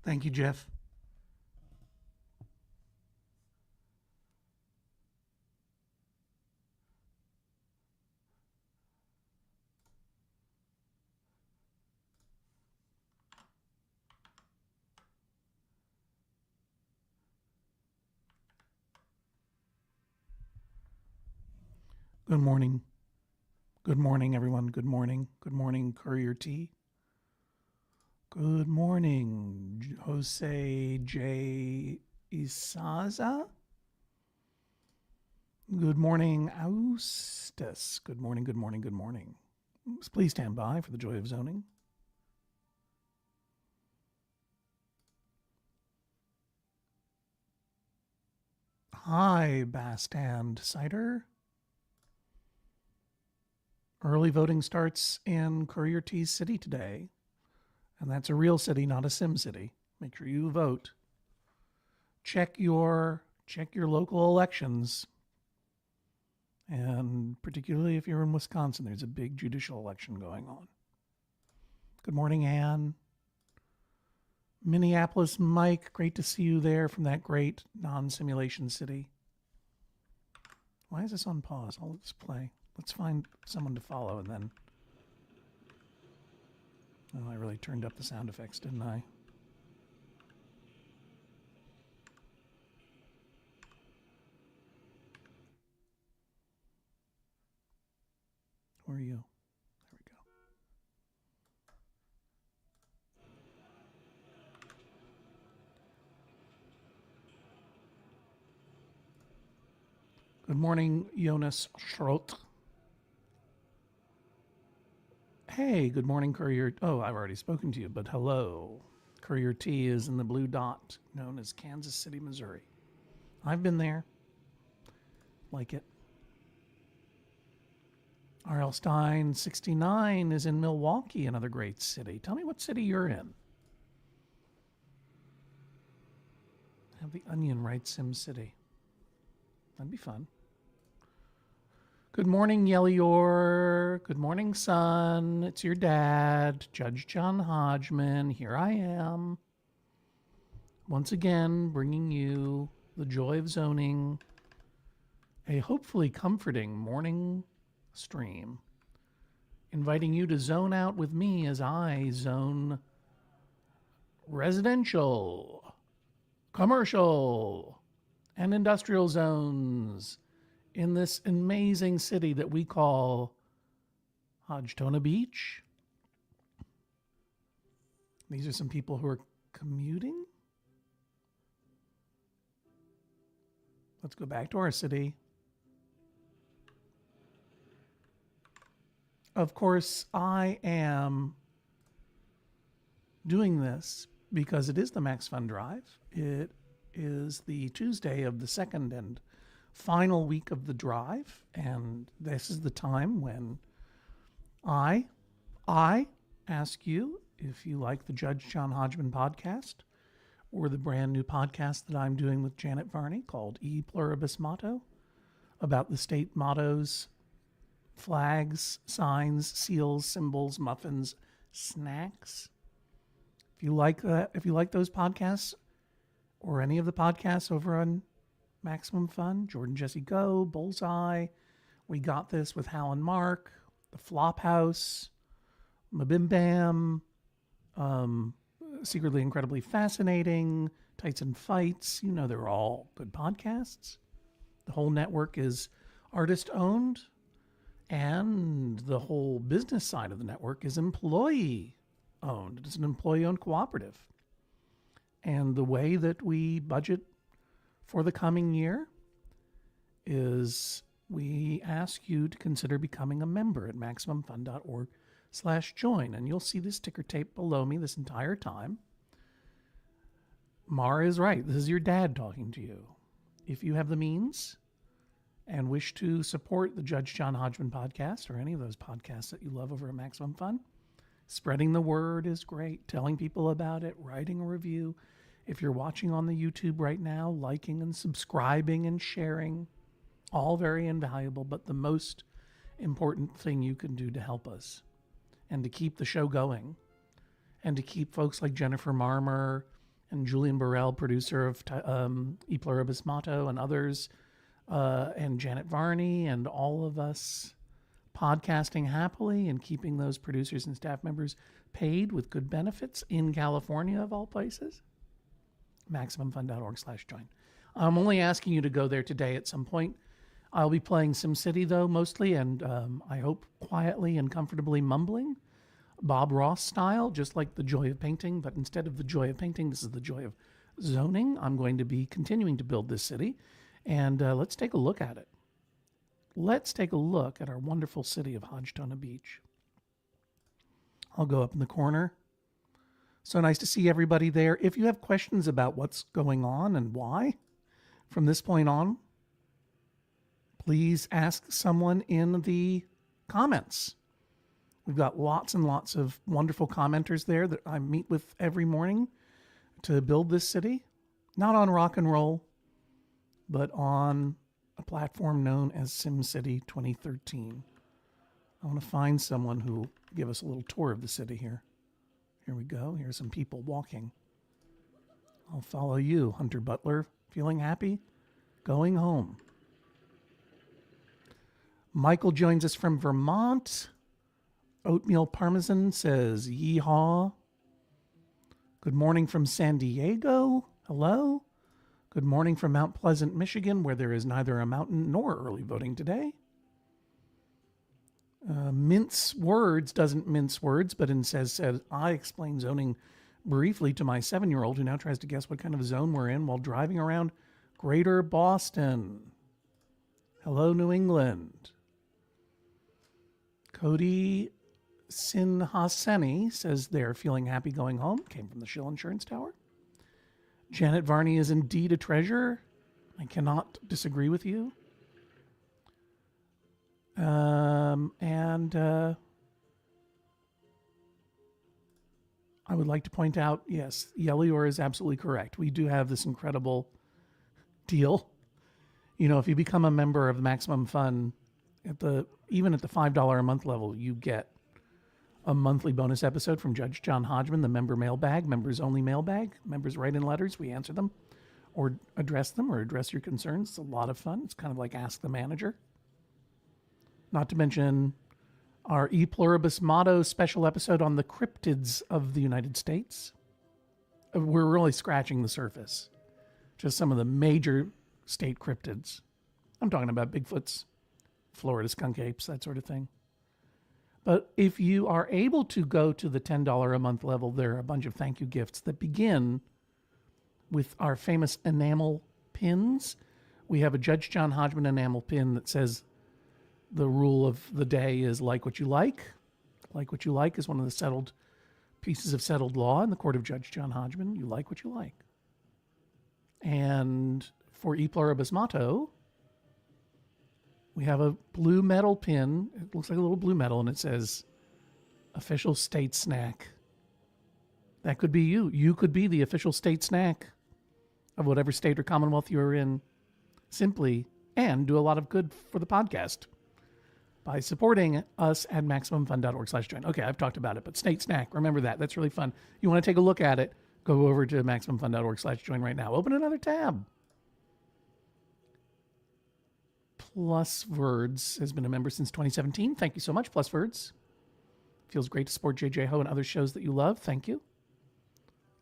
Thank you, Jeff. Good morning. Good morning, everyone. Good morning. Good morning, Courier T. Good morning, Jose J. Isaza. Good morning, Austus. Good morning, good morning, good morning. Please stand by for the joy of zoning. Hi, Bastand Cider. Early voting starts in Courier T's city today. And that's a real city, not a SimCity. Make sure you vote. Check your local elections. And particularly if you're in Wisconsin, there's a big judicial election going on. Good morning, Ann. Minneapolis Mike, great to see you there from that great non-simulation city. Why is this on pause? I'll just play. Let's find someone to follow and then... Oh, I really turned up the sound effects, didn't I? Where are you? There we go. Good morning, Jonas Schrott. Hey, good morning, Courier. Oh, I've already spoken to you, but hello. Courier T is in the blue dot known as Kansas City, Missouri. I've been there. Like it. R.L. Stein 69 is in Milwaukee, another great city. Tell me what city you're in. Have the Onion write SimCity. That'd be fun. Good morning, Yellior. Good morning, son. It's your dad, Judge John Hodgman. Here I am. Once again, bringing you the joy of zoning, a hopefully comforting morning stream, inviting you to zone out with me as I zone residential, commercial, and industrial zones in this amazing city that we call Hodgtona Beach. These are some people who are commuting. Let's go back to our city. Of course, I am doing this because it is the Max Fun Drive. It is the Tuesday of the second and final week of the drive, and this is the time when I ask you if you like the Judge John Hodgman podcast or the brand new podcast that I'm doing with Janet Varney called E Pluribus Motto, about the state mottos, flags, signs, seals, symbols, muffins, snacks. If you like those podcasts or any of the podcasts over on Maximum Fun, Jordan Jesse Go, Bullseye, We Got This with Hal and Mark, The Flophouse, Mabim Bam, Secretly Incredibly Fascinating, Tights and Fights. You know they're all good podcasts. The whole network is artist owned, and the whole business side of the network is employee owned. It's an employee owned cooperative. And the way that we budget for the coming year is we ask you to consider becoming a member at MaximumFun.org/join. And you'll see this ticker tape below me this entire time. Mara is right. This is your dad talking to you. If you have the means and wish to support the Judge John Hodgman podcast or any of those podcasts that you love over at Maximum Fun, spreading the word is great. Telling people about it, writing a review. If you're watching on the YouTube right now, liking and subscribing and sharing, all very invaluable, but the most important thing you can do to help us and to keep the show going and to keep folks like Jennifer Marmer and Julian Burrell, producer of E Pluribus Motto, and others, and Janet Varney, and all of us podcasting happily and keeping those producers and staff members paid with good benefits in California, of all places. MaximumFun.org/join. I'm only asking you to go there today at some point. I'll be playing SimCity, though, mostly, and I hope quietly and comfortably mumbling, Bob Ross style, just like the joy of painting. But instead of the joy of painting, this is the joy of zoning. I'm going to be continuing to build this city, and let's take a look at it. Let's take a look at our wonderful city of Hodgman Beach. I'll go up in the corner. So nice to see everybody there. If you have questions about what's going on and why, from this point on, please ask someone in the comments. We've got lots and lots of wonderful commenters there that I meet with every morning to build this city. Not on rock and roll, but on a platform known as SimCity 2013. I want to find someone who will give us a little tour of the city here. Here we go. Here's some people walking. I'll follow you, Hunter Butler. Feeling happy? Going home. Michael joins us from Vermont. Oatmeal Parmesan says, yeehaw. Good morning from San Diego. Hello. Good morning from Mount Pleasant, Michigan, where there is neither a mountain nor early voting today. Mince Words doesn't mince words, but instead says, I explain zoning briefly to my 7-year-old who now tries to guess what kind of zone we're in while driving around Greater Boston. Hello, New England. Cody Sinhaseni says they're feeling happy going home. Came from the Shill Insurance Tower. Janet Varney is indeed a treasure. I cannot disagree with you. I would like to point out, yes, Yelior is absolutely correct. We do have this incredible deal. You know, if you become a member of Maximum Fun, even at the $5 a month level, you get a monthly bonus episode from Judge John Hodgman, the member mailbag, members only mailbag. Members write in letters, we answer them or address your concerns. It's a lot of fun. It's kind of like Ask the Manager. Not to mention our E Pluribus Motto special episode on the cryptids of the United States. We're really scratching the surface. Just some of the major state cryptids. I'm talking about Bigfoots, Florida skunk apes, that sort of thing. But if you are able to go to the $10 a month level, there are a bunch of thank you gifts that begin with our famous enamel pins. We have a Judge John Hodgman enamel pin that says the rule of the day is like what you like. Like what you like is one of the settled pieces of settled law in the court of Judge John Hodgman. You like what you like. And for E Pluribus Motto, we have a blue metal pin. It looks like a little blue metal, and it says, official state snack. That could be you. You could be the official state snack of whatever state or commonwealth you're in, simply, and do a lot of good for the podcast by supporting us at MaximumFun.org/join. Okay, I've talked about it, but state snack, remember that. That's really fun. You want to take a look at it, go over to MaximumFun.org/join right now. Open another tab. Plus Words has been a member since 2017. Thank you so much, Plus Words. Feels great to support JJ Ho and other shows that you love. Thank you.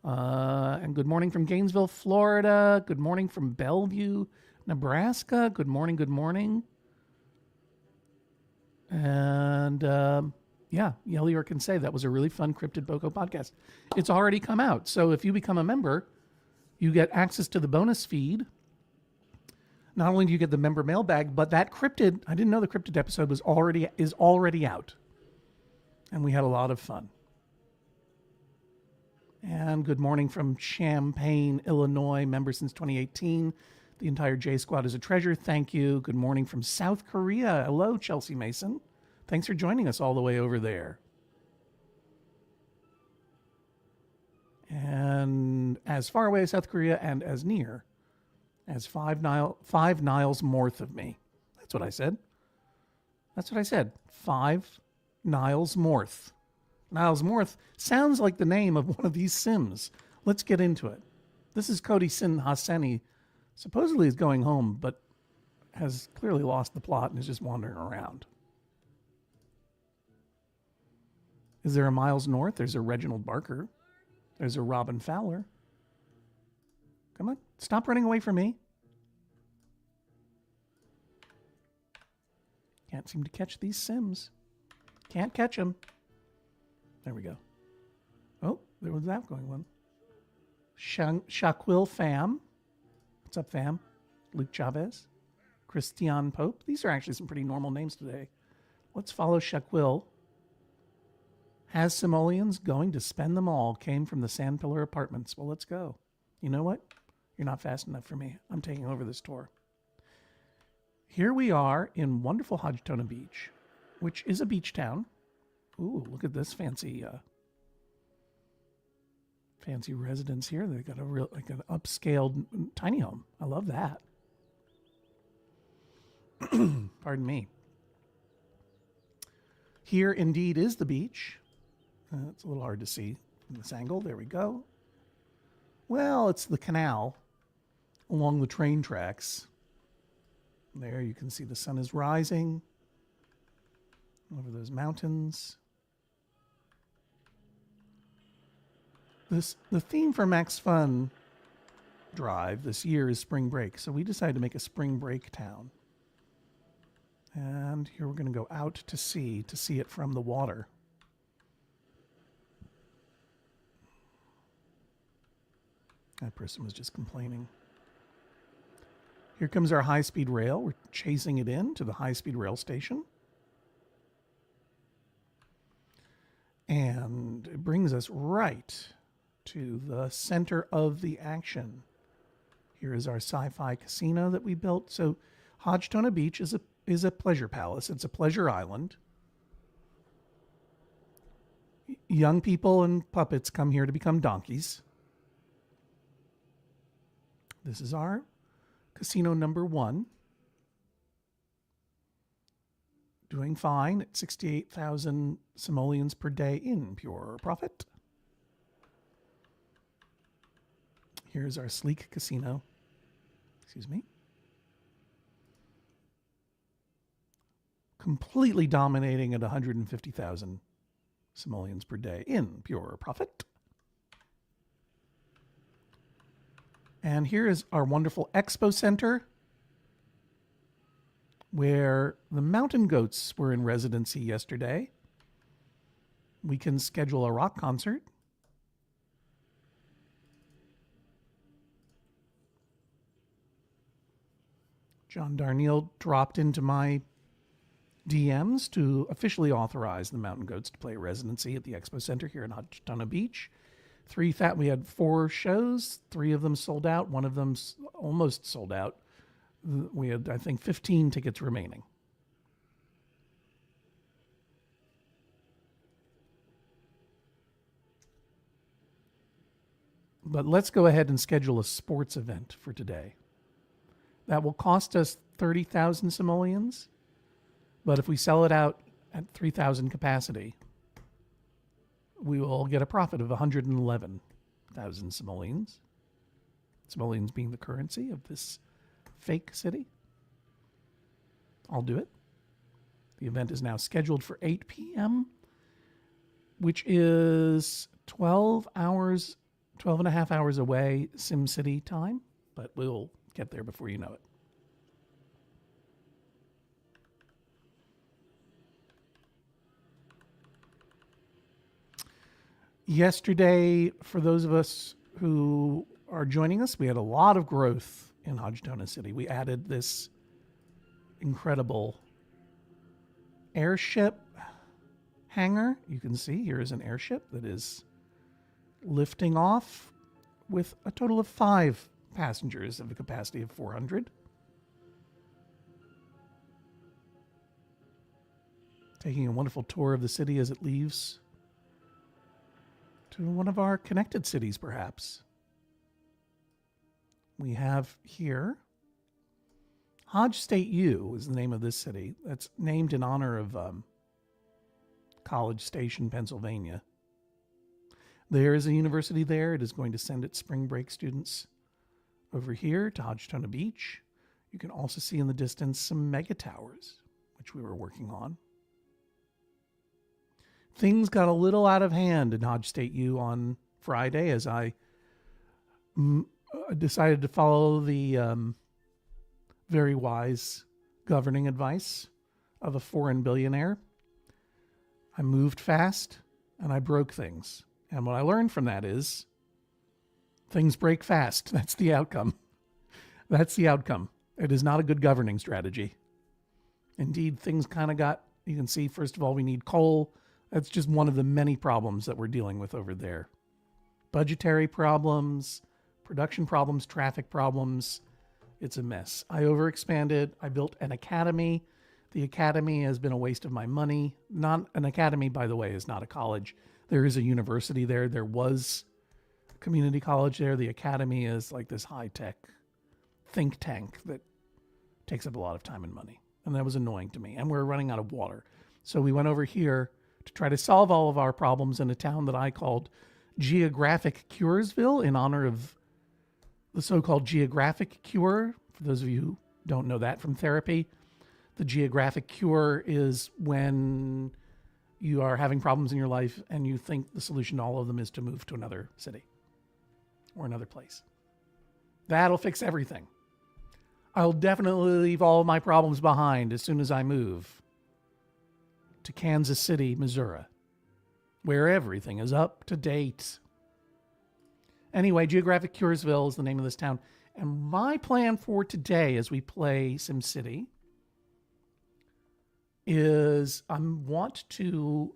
And good morning from Gainesville, Florida. Good morning from Bellevue, Nebraska. Good morning, good morning. And Yelior can say that was a really fun Cryptid Boko podcast. It's already come out. So if you become a member, you get access to the bonus feed. Not only do you get the member mailbag, but that cryptid, I didn't know the cryptid episode is already out. And we had a lot of fun. And good morning from Champaign, Illinois, member since 2018. The entire J Squad is a treasure. Thank you. Good morning from South Korea. Hello, Chelsea Mason. Thanks for joining us all the way over there. And as far away as South Korea and as near as 5 Niles north of me. That's what I said. 5 Niles north. Niles north sounds like the name of one of these Sims. Let's get into it. This is Cody Sin Hassani. Supposedly is going home, but has clearly lost the plot and is just wandering around. Is there a Miles North? There's a Reginald Barker. There's a Robin Fowler. Come on, stop running away from me. Can't seem to catch these Sims. Can't catch them. There we go. Oh, there was that going one. Shaquille Pham. What's up, Pham? Luke Chavez. Christian Pope. These are actually some pretty normal names today. Let's follow Shaquille. Has simoleons going to spend them all. Came from the Sandpillar Apartments. Well, let's go. You know what? You're not fast enough for me. I'm taking over this tour. Here we are in wonderful Hodgman Beach, which is a beach town. Ooh, look at this fancy residence here. They got a real, like an upscaled tiny home. I love that. Pardon me. Here indeed is the beach. It's a little hard to see from this angle. There we go. Well, it's the canal along the train tracks. There you can see the sun is rising over those mountains. The theme for Max Fun Drive this year is spring break, so we decided to make a spring break town. And here we're going to go out to see it from the water. That person was just complaining. Here comes our high-speed rail. We're chasing it in to the high-speed rail station. And it brings us right to the center of the action. Here is our sci-fi casino that we built. So Hodgman Beach is a pleasure palace. It's a pleasure island. Young people and puppets come here to become donkeys. This is our casino number 1. Doing fine at 68,000 simoleons per day in pure profit. Here's our sleek casino. Excuse me. Completely dominating at 150,000 simoleons per day in pure profit. And here is our wonderful expo center, where the mountain goats were in residency yesterday. We can schedule a rock concert. John Darnielle dropped into my DMs to officially authorize the mountain goats to play residency at the expo center here in Hodgman Beach. We had 4 shows. 3 of them sold out. One of them almost sold out. We had, I think, 15 tickets remaining. But let's go ahead and schedule a sports event for today. That will cost us 30,000 simoleons. But if we sell it out at 3,000 capacity, we will get a profit of 111,000 simoleons. Simoleons being the currency of this fake city. I'll do it. The event is now scheduled for 8 p.m., which is 12 and a half hours away SimCity time, but we'll get there before you know it. Yesterday, for those of us who are joining us, we had a lot of growth in Hodgman City. We added this incredible airship hangar. You can see here is an airship that is lifting off with a total of 5 passengers of a capacity of 400. Taking a wonderful tour of the city as it leaves to one of our connected cities, perhaps. We have here Hodge State U is the name of this city. That's named in honor of College Station, Pennsylvania. There is a university there. It is going to send its spring break students over here to Hodgman Beach. You can also see in the distance some mega towers, which we were working on. Things got a little out of hand in Hodge State U on Friday as I decided to follow the very wise governing advice of a foreign billionaire. I moved fast and I broke things. And what I learned from that is things break fast. That's the outcome. That's the outcome. It is not a good governing strategy. Indeed, things kind of got, you can see, first of all, we need coal. That's just one of the many problems that we're dealing with over there. Budgetary problems, production problems, traffic problems. It's a mess. I overexpanded. I built an academy. The academy has been a waste of my money. Not an academy, by the way, is not a college. There is a university there. There was a community college there. The academy is like this high-tech think tank that takes up a lot of time and money. And that was annoying to me. And we're running out of water. So we went over here to try to solve all of our problems in a town that I called Geographic Curesville in honor of the so-called geographic cure. For those of you who don't know that from therapy, the geographic cure is when you are having problems in your life and you think the solution to all of them is to move to another city or another place. That'll fix everything. I'll definitely leave all of my problems behind as soon as I move to Kansas City, Missouri, where everything is up to date. Anyway, Geographic Curesville is the name of this town. And my plan for today as we play SimCity is I want to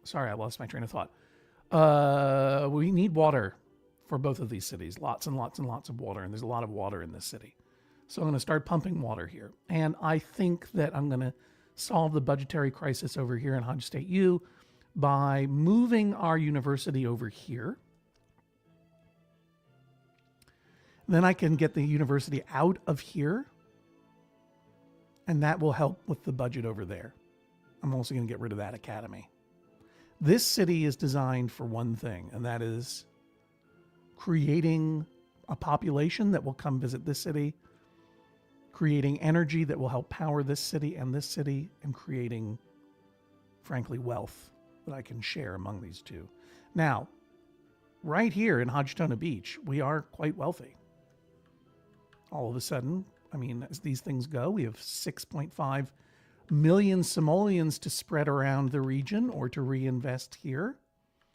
sorry, I lost my train of thought. We need water for both of these cities, lots and lots and lots of water. And there's a lot of water in this city. So I'm going to start pumping water here. And I think that I'm going to solve the budgetary crisis over here in Hodge State U by moving our university over here. Then I can get the university out of here. And that will help with the budget over there. I'm also going to get rid of that academy. This city is designed for one thing, and that is creating a population that will come visit this city, creating energy that will help power this city, and creating, frankly, wealth that I can share among these two. Now, right here in Hodgman Beach, we are quite wealthy. All of a sudden, I mean, as these things go, we have 6.5 million simoleons to spread around the region or to reinvest here.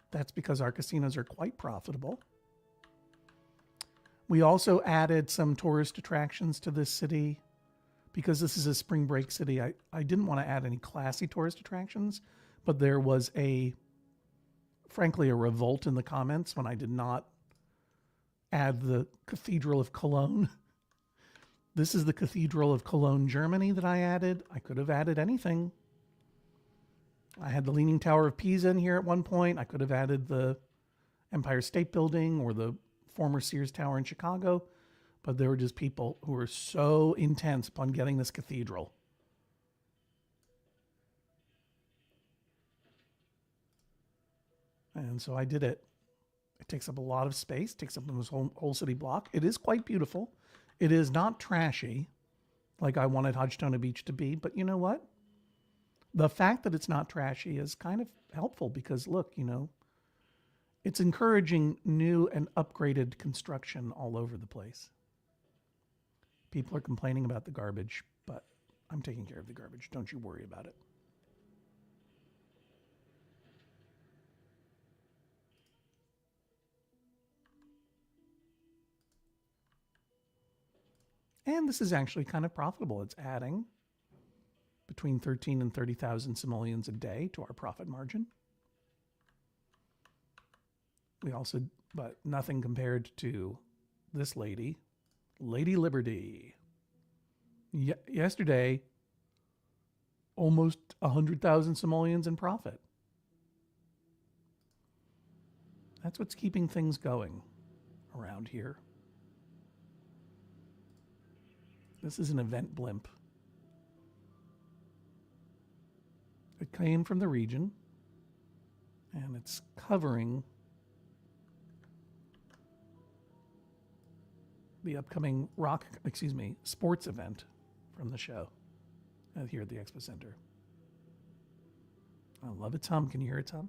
That's because our casinos are quite profitable. We also added some tourist attractions to this city because this is a spring break city. I didn't want to add any classy tourist attractions, but there was frankly, a revolt in the comments when I did not add the Cathedral of Cologne. This is the Cathedral of Cologne, Germany that I added. I could have added anything. I had the Leaning Tower of Pisa in here at one point. I could have added the Empire State Building or the former Sears Tower in Chicago. But there were just people who were so intense upon getting this cathedral. And so I did it. It takes up a lot of space, takes up this whole city block. It is quite beautiful. It is not trashy like I wanted Hodgman Beach to be, but you know what? The fact that it's not trashy is kind of helpful because look, you know, it's encouraging new and upgraded construction all over the place. People are complaining about the garbage, but I'm taking care of the garbage. Don't you worry about it. And this is actually kind of profitable. It's adding between 13 and 30,000 simoleons a day to our profit margin. We also, but nothing compared to this lady, Lady Liberty. Yesterday, almost 100,000 simoleons in profit. That's what's keeping things going around here. This is an event blimp. It came from the region, and it's covering the upcoming sports event from the show here at the Expo Center. I love its hum. Can you hear its hum?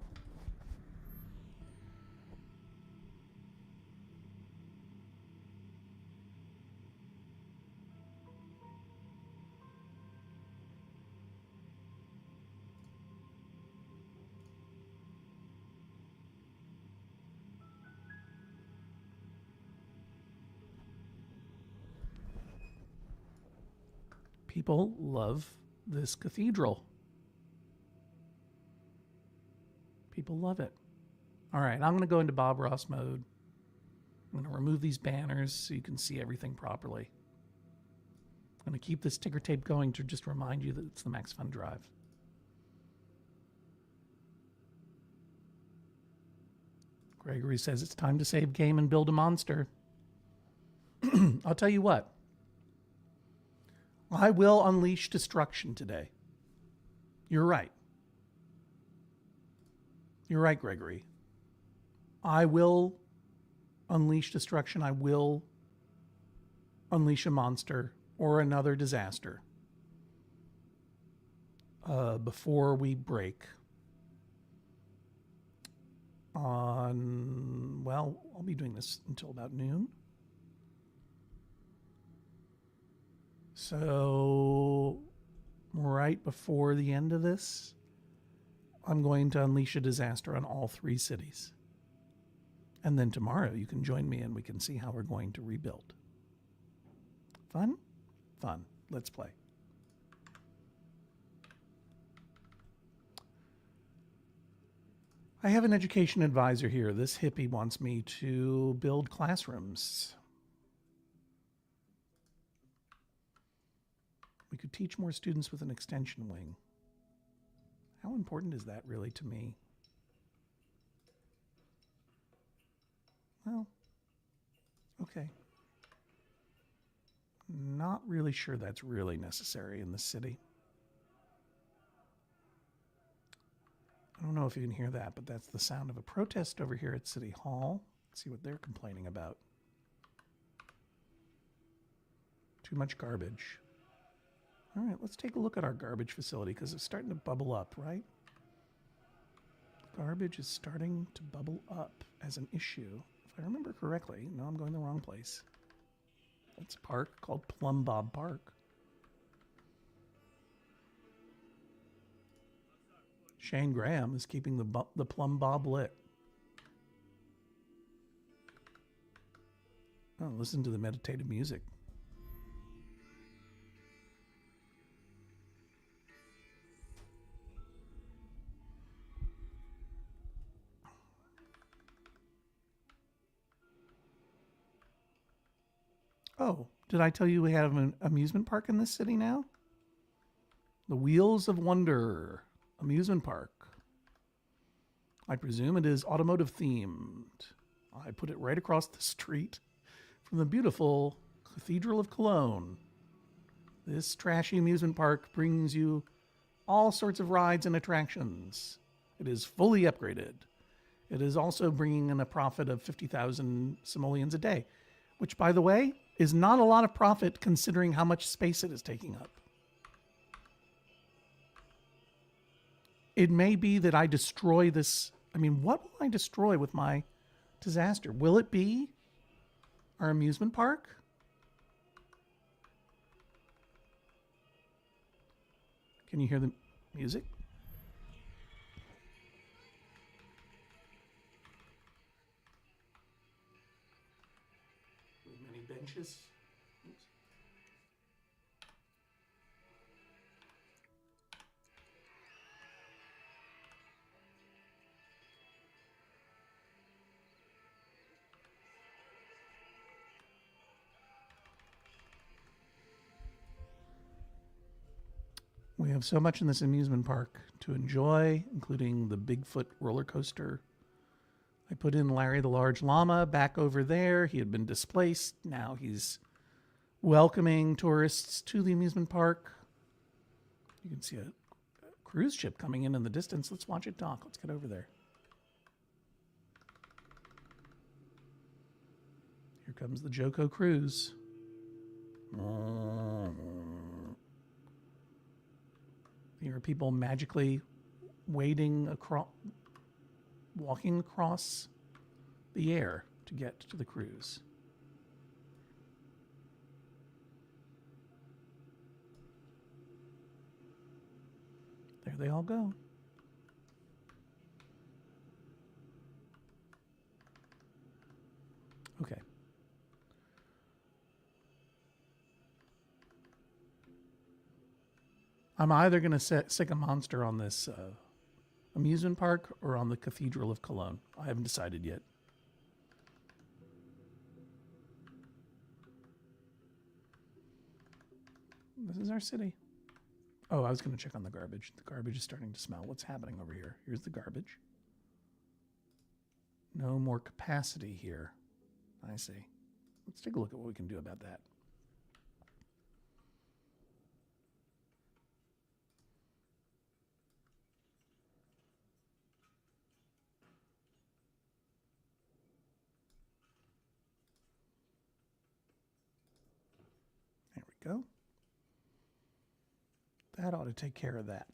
People love this cathedral. People love it. All right, I'm going to go into Bob Ross mode. I'm going to remove these banners so you can see everything properly. I'm going to keep this ticker tape going to just remind you that it's the Max Fun Drive. Gregory says it's time to save game and build a monster. I'll tell you what. I will unleash destruction today. You're right. You're right, Gregory. I will unleash destruction. I will unleash a monster or another disaster before we break on, well, I'll be doing this until about noon. So right before the end of this, I'm going to unleash a disaster on all 3 cities. And then tomorrow you can join me and we can see how we're going to rebuild. Fun? Fun. Let's play. I have an education advisor here. This hippie wants me to build classrooms. We could teach more students with an extension wing. How important is that really to me? Well, okay. Not really sure that's really necessary in the city. I don't know if you can hear that, but that's the sound of a protest over here at City Hall. Let's see what they're complaining about. Too much garbage. All right, let's take a look at our garbage facility because it's starting to bubble up, right? Garbage is starting to bubble up as an issue. If I remember correctly, no, I'm going the wrong place. It's a park called Plum Bob Park. Shane Graham is keeping the Plum Bob lit. Oh, listen to the meditative music. Oh, did I tell you we have an amusement park in this city now? The Wheels of Wonder amusement park. I presume it is automotive themed. I put it right across the street from the beautiful Cathedral of Cologne. This trashy amusement park brings you all sorts of rides and attractions. It is fully upgraded. It is also bringing in a profit of 50,000 simoleons a day, which, by the way, is not a lot of profit considering how much space it is taking up. It may be that I destroy this. I mean, what will I destroy with my disaster? Will it be our amusement park? Can you hear the music? Many benches. Oops. We have so much in this amusement park to enjoy, including the Bigfoot roller coaster. I put in Larry the Large Llama back over there. He had been displaced. Now he's welcoming tourists to the amusement park. You can see a cruise ship coming in the distance. Let's watch it dock. Let's get over there. Here comes the Joko cruise. Here are people magically wading across, walking across the air to get to the cruise. There they all go. Okay. I'm either going to sick a monster on this amusement park or on the Cathedral of Cologne. I haven't decided yet. This is our city. Oh, I was going to check on the garbage. The garbage is starting to smell. What's happening over here? Here's the garbage. No more capacity here. I see. Let's take a look at what we can do about that. There we go. That ought to take care of that.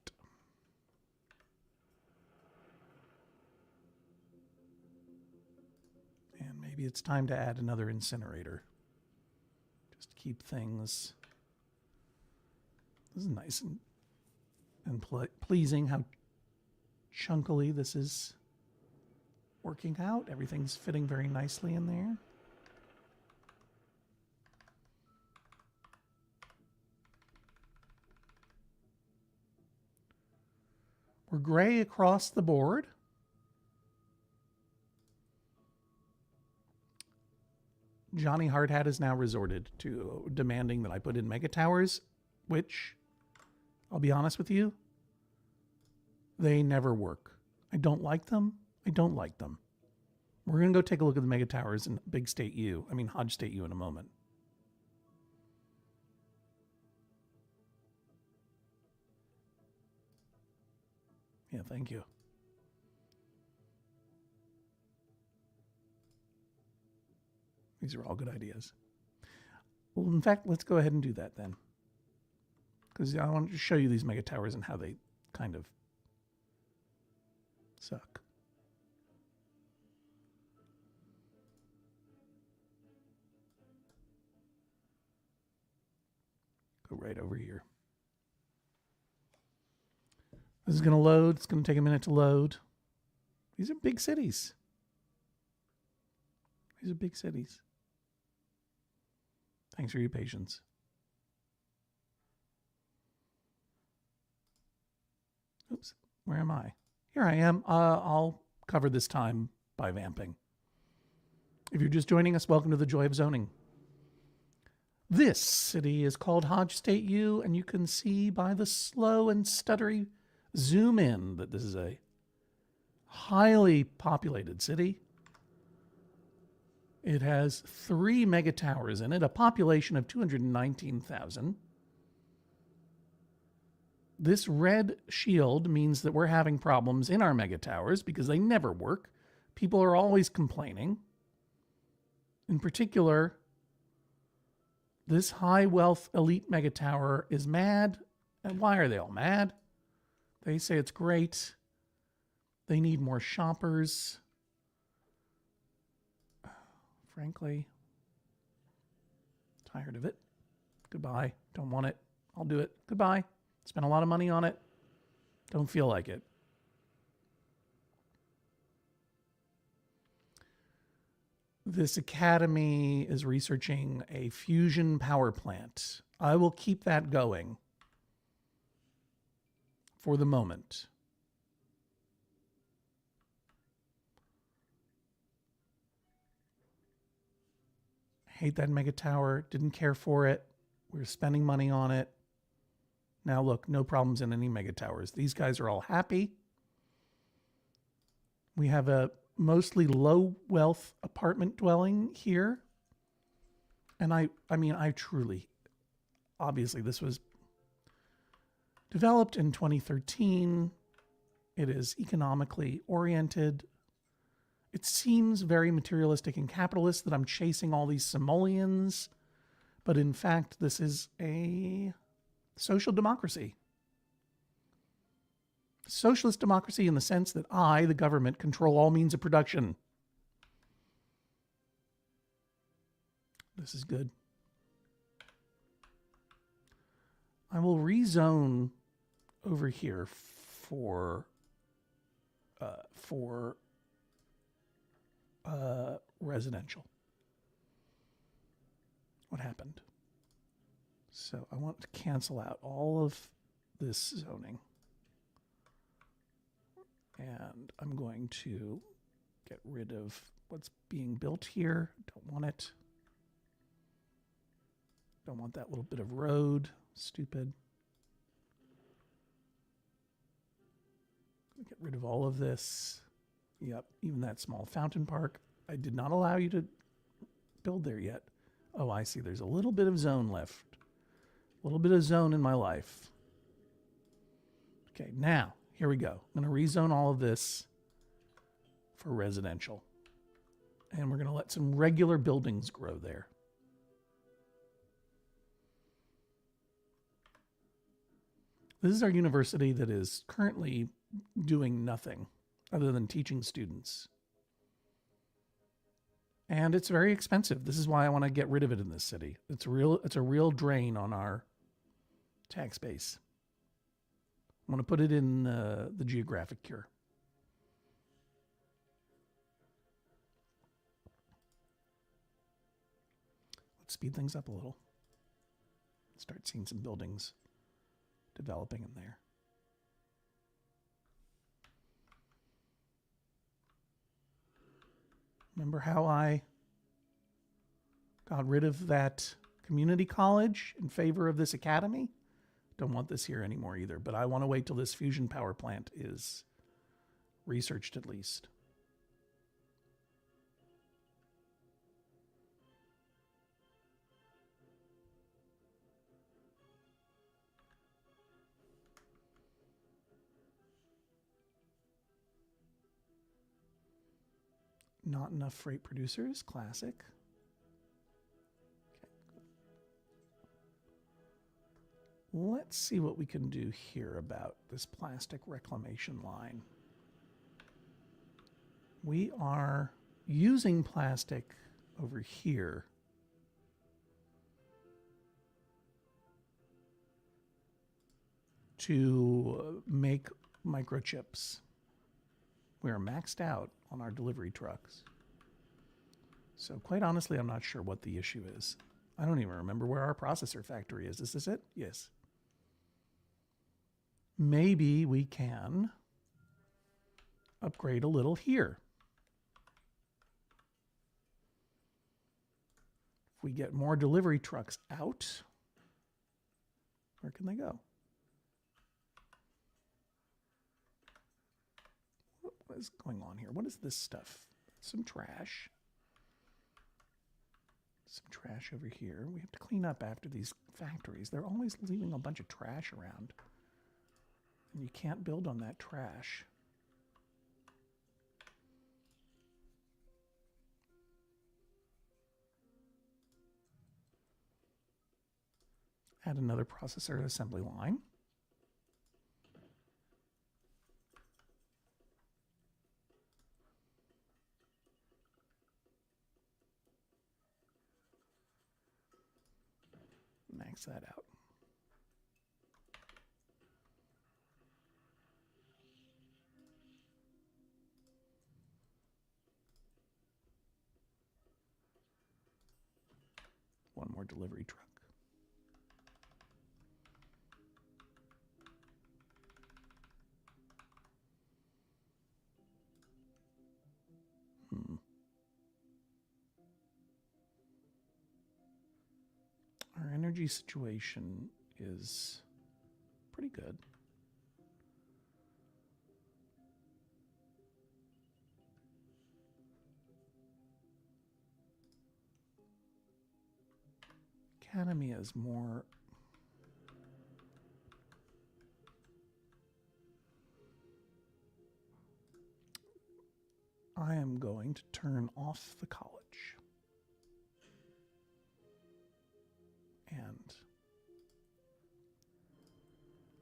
And maybe it's time to add another incinerator. Just to keep things... This is nice and pleasing how chunkily this is working out. Everything's fitting very nicely in there. We're gray across the board. Johnny Hardhat has now resorted to demanding that I put in mega towers, which, I'll be honest with you, they never work. I don't like them. I don't like them. We're going to go take a look at the mega towers in Big State U, Hodge State U in a moment. Yeah, thank you. These are all good ideas. Well, in fact, let's go ahead and do that then. Because I want to show you these mega towers and how they kind of suck. Go right over here. This is going to load. It's going to take a minute to load. These are big cities. These are big cities. Thanks for your patience. Oops, where am I? Here I am. I'll cover this time by vamping. If you're just joining us, welcome to the Joy of Zoning. This city is called Hodge State U, and you can see by the slow and stuttery zoom in that this is a highly populated city. It has 3 mega towers in it, a population of 219,000. This red shield means that we're having problems in our mega towers because they never work. People are always complaining. In particular, this high wealth elite mega tower is mad. And why are they all mad? They say it's great. They need more shoppers. Frankly, tired of it. Goodbye. Don't want it. I'll do it. Goodbye. Spent a lot of money on it. Don't feel like it. This academy is researching a fusion power plant. I will keep that going for the moment. Hate that mega tower. Didn't care for it. We were spending money on it. Now look, no problems in any mega towers. These guys are all happy. We have a mostly low wealth apartment dwelling here. And I mean, I truly, obviously this was Developed in 2013, it is economically oriented. It seems very materialistic and capitalist that I'm chasing all these simoleons, but in fact, this is a social democracy. Socialist democracy in the sense that I, the government, control all means of production. This is good. I will rezone over here for residential. What happened? So I want to cancel out all of this zoning. And I'm going to get rid of what's being built here. Don't want it. Don't want that little bit of road. Stupid. Get rid of all of this. Yep, even that small fountain park. I did not allow you to build there yet. Oh, I see. There's a little bit of zone left. A little bit of zone in my life. Okay, now, here we go. I'm going to rezone all of this for residential. And we're going to let some regular buildings grow there. This is our university that is currently doing nothing other than teaching students. And it's very expensive. This is why I want to get rid of it in this city. It's a real drain on our tax base. I'm going to put it in the geographic cure. Let's speed things up a little. Start seeing some buildings developing in there. Remember how I got rid of that community college in favor of this academy? Don't want this here anymore either, but I want to wait till this fusion power plant is researched at least. Not enough freight producers, classic. Okay. Let's see what we can do here about this plastic reclamation line. We are using plastic over here to make microchips. We are maxed out on our delivery trucks. So quite honestly, I'm not sure what the issue is. I don't even remember where our processor factory is. Is this it? Yes. Maybe we can upgrade a little here. If we get more delivery trucks out, where can they go? What is going on here? What is this stuff? Some trash. Some trash over here. We have to clean up after these factories. They're always leaving a bunch of trash around. And you can't build on that trash. Add another processor assembly line. Max that out. One more delivery truck. Our energy situation is pretty good. Academy is more I am going to turn off the college. And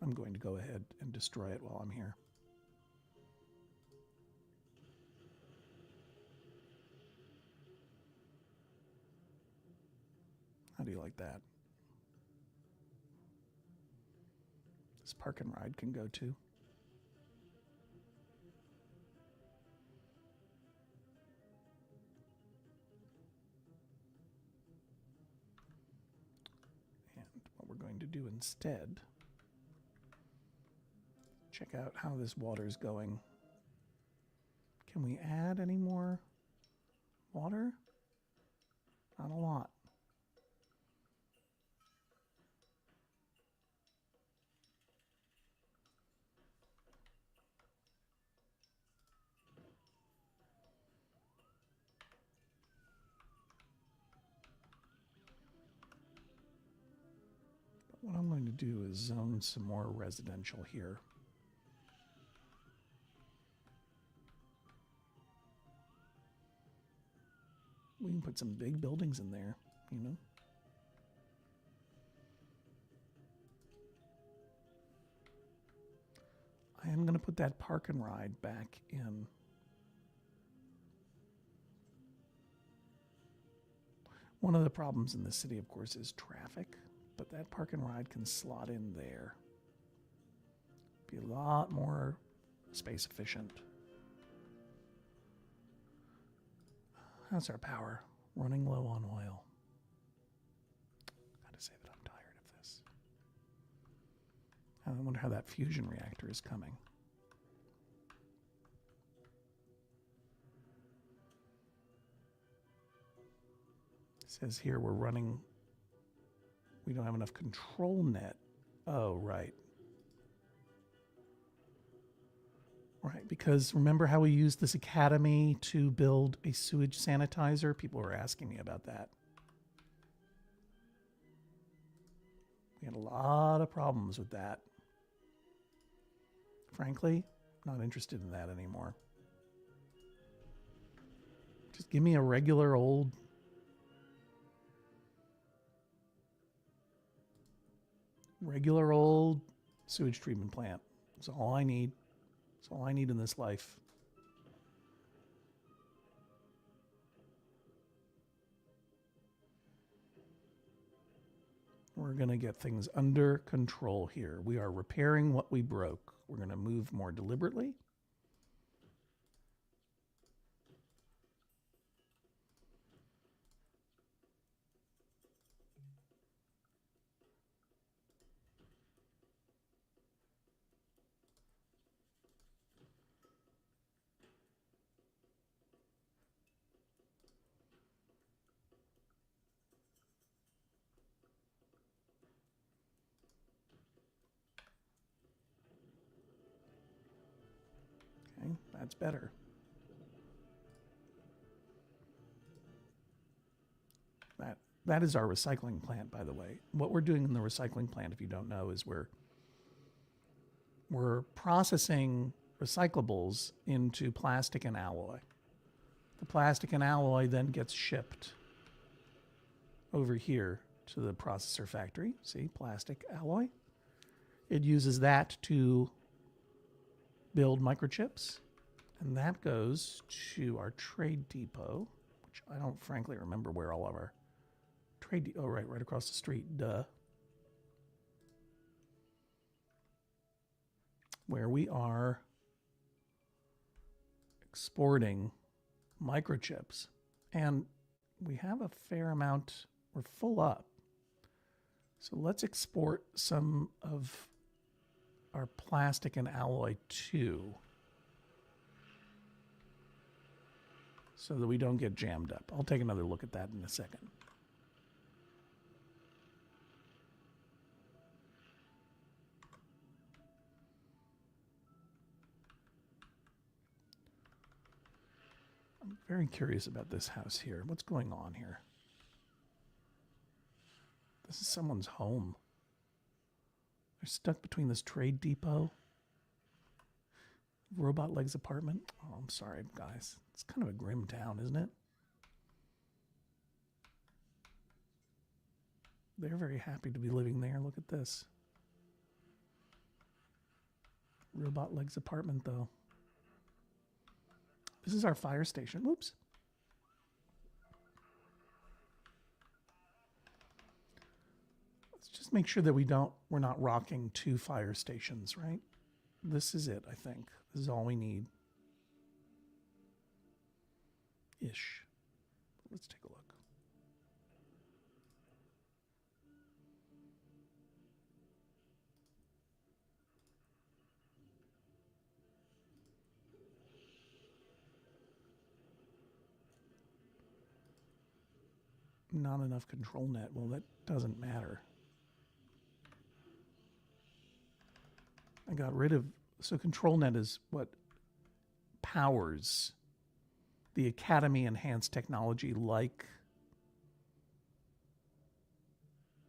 I'm going to go ahead and destroy it while I'm here. How do you like that? This park and ride can go too. And what we're going to do instead, check out how this water is going. Can we add any more water? Not a lot. But what I'm going to do is zone some more residential here. We can put some big buildings in there, you know. I am going to put that park and ride back in. One of the problems in the city, of course, is traffic, but that park and ride can slot in there. Be a lot more space efficient. How's our power? Running low on oil. Gotta say that I'm tired of this. I wonder how that fusion reactor is coming. It says here we don't have enough control net. Oh, right. Right, because remember how we used this academy to build a sewage sanitizer? People were asking me about that. We had a lot of problems with that. Frankly, not interested in that anymore. Just give me a regular old sewage treatment plant. That's all I need. That's all I need in this life. We're going to get things under control here. We are repairing what we broke. We're going to move more deliberately. Okay, that's better. That is our recycling plant, by the way. What we're doing in the recycling plant, if you don't know, is we're processing recyclables into plastic and alloy. The plastic and alloy then gets shipped over here to the processor factory. See, plastic alloy. It uses that to build microchips, and that goes to our trade depot, which I don't frankly remember where all of our oh, right across the street, duh. Where we are exporting microchips. And we have a fair amount, we're full up. So let's export some of our plastic and alloy too, so that we don't get jammed up. I'll take another look at that in a second. I'm very curious about this house here. What's going on here? This is someone's home. They're stuck between this trade depot. Robot Legs apartment. Oh, I'm sorry, guys. It's kind of a grim town, isn't it? They're very happy to be living there. Look at this. Robot Legs apartment, though. This is our fire station. Whoops. Let's just make sure that we're not rocking 2 fire stations, right? This is it, I think. This is all we need. Ish. Let's take a look. Not enough control net. Well, that doesn't matter. I got rid of... So control net is what powers the Academy enhanced technology, like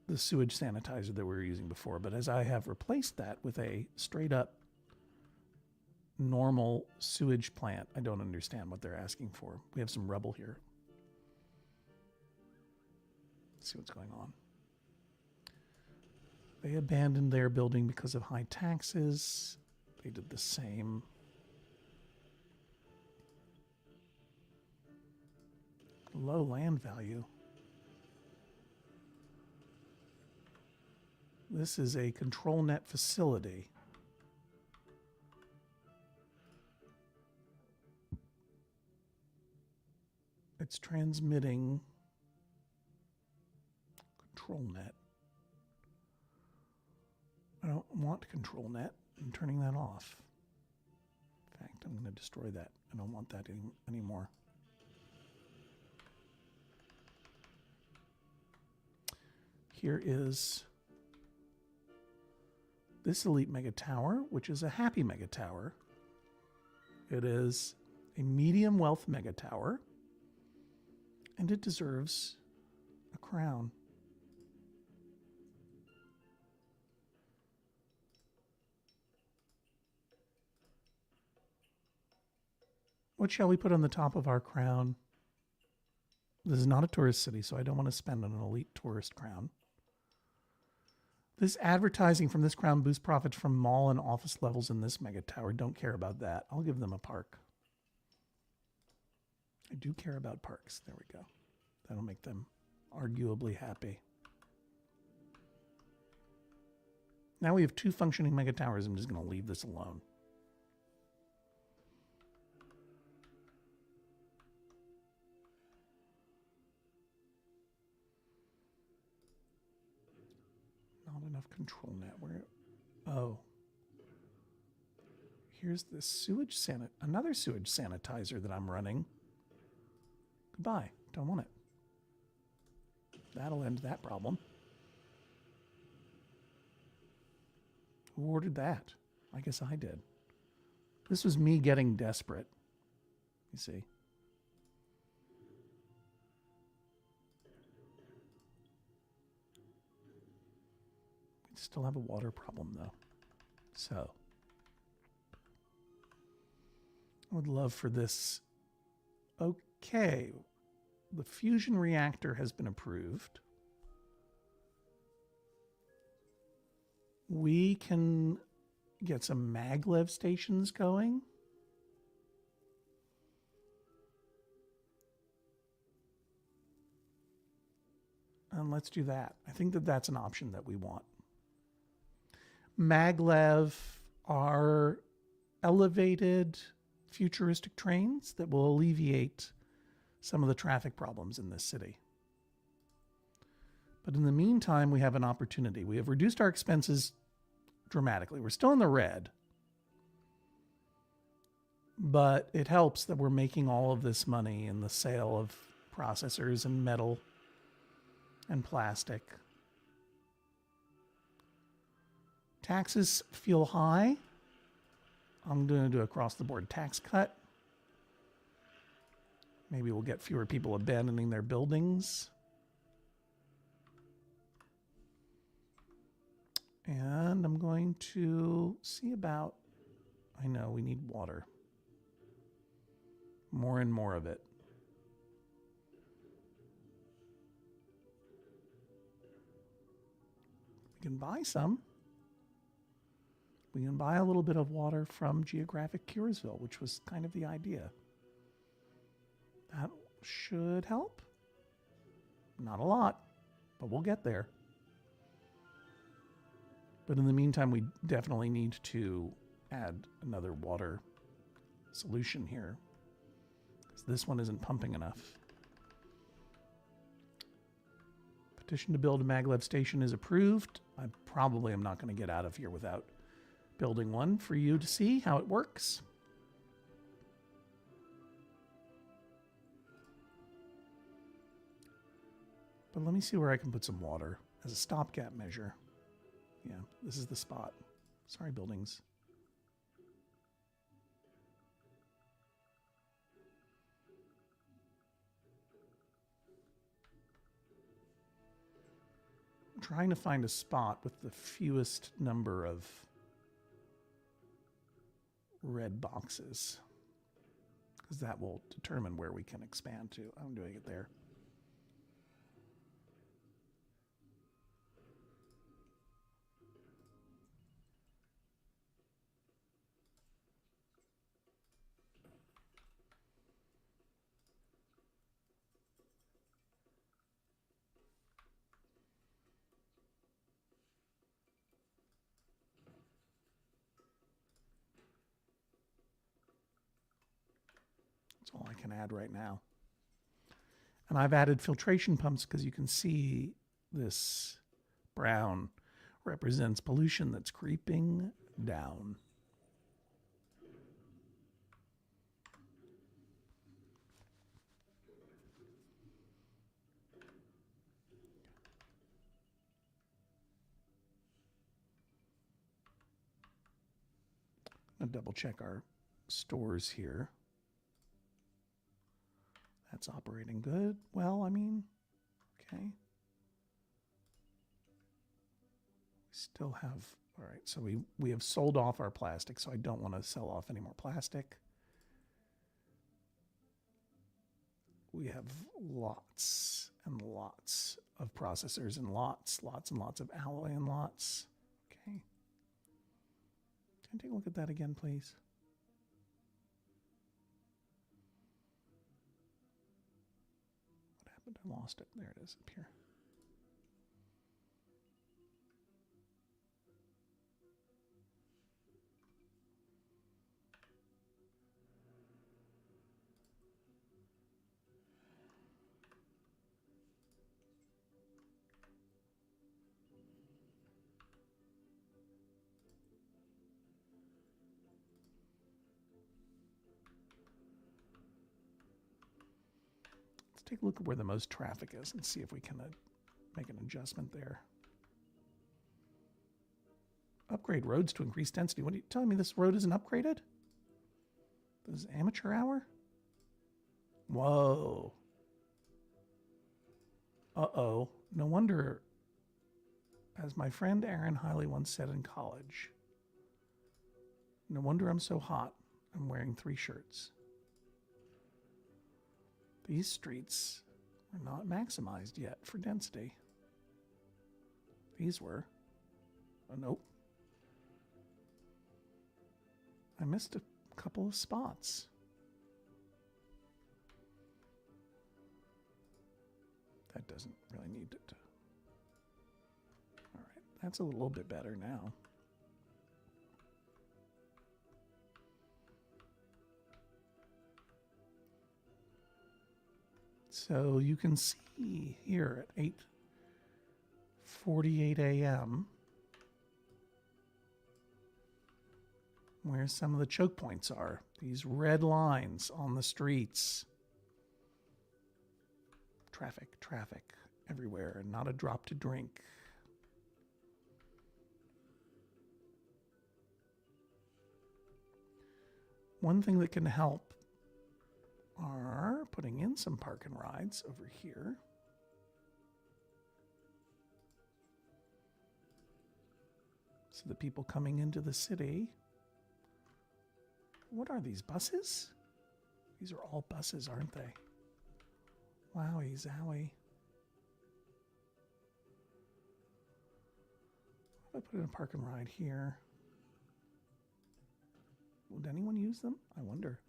the sewage sanitizer that we were using before. But as I have replaced that with a straight up normal sewage plant, I don't understand what they're asking for. We have some rubble here. Let's see what's going on. They abandoned their building because of high taxes. They did the same. Low land value. This is a control net facility. It's transmitting control net. I don't want control net. I'm turning that off. In fact, I'm going to destroy that. I don't want that anymore. Here is this elite mega tower, which is a happy mega tower. It is a medium wealth mega tower, and it deserves a crown. What shall we put on the top of our crown? This is not a tourist city, so I don't want to spend on an elite tourist crown. This advertising from this crown boosts profits from mall and office levels in this mega tower. Don't care about that. I'll give them a park. I do care about parks. There we go. That'll make them arguably happy. Now we have 2 functioning mega towers. I'm just going to leave this alone. Not enough control net. Where? Oh. Here's this another sewage sanitizer that I'm running. Goodbye. Don't want it. That'll end that problem. Who ordered that? I guess I did. This was me getting desperate. You see. We still have a water problem, though. So, I would love for this. Okay. The fusion reactor has been approved. We can get some maglev stations going. And let's do that. I think that that's an option that we want. Maglev are elevated futuristic trains that will alleviate some of the traffic problems in this city. But in the meantime, we have an opportunity. We have reduced our expenses dramatically. We're still in the red. But it helps that we're making all of this money in the sale of processors and metal and plastic. Taxes feel high. I'm going to do across-the-board tax cut. Maybe we'll get fewer people abandoning their buildings. And I'm going to see about I know we need water. More and more of it. We can buy some. We can buy a little bit of water from Geographic Curesville, which was kind of the idea. That should help. Not a lot, but we'll get there. But in the meantime, we definitely need to add another water solution here, because this one isn't pumping enough. Petition to build a maglev station is approved. I probably am not going to get out of here without building one for you to see how it works. But let me see where I can put some water as a stopgap measure. Yeah, this is the spot. Sorry, buildings. I'm trying to find a spot with the fewest number of red boxes, because that will determine where we can expand to. I'm doing it there. That's all I can add right now. And I've added filtration pumps because you can see this brown represents pollution that's creeping down. I'm going to double check our stores here. That's operating good. Well, I mean, okay. We still have, all right, so we have sold off our plastic, so I don't want to sell off any more plastic. We have lots and lots of processors and lots and lots of alloy and lots. Okay. Can I take a look at that again, please? I lost it. There it is up here. Take a look at where the most traffic is and see if we can make an adjustment there. Upgrade roads to increase density. What are you telling me? This road isn't upgraded? This is amateur hour? Whoa. Uh-oh. No wonder, as my friend Aaron Hiley once said in college, no wonder I'm so hot. I'm wearing 3 shirts. These streets are not maximized yet for density. These were. Oh, nope. I missed a couple of spots. That doesn't really need it. All right, that's a little bit better now. So you can see here at 8:48 a.m. where some of the choke points are. These red lines on the streets. Traffic everywhere, and not a drop to drink. One thing that can help are putting in some park and rides over here. So the people coming into the city What are these, buses? These are all buses, aren't they? Wowie zowie. If I put in a park and ride here, would anyone use them? I wonder.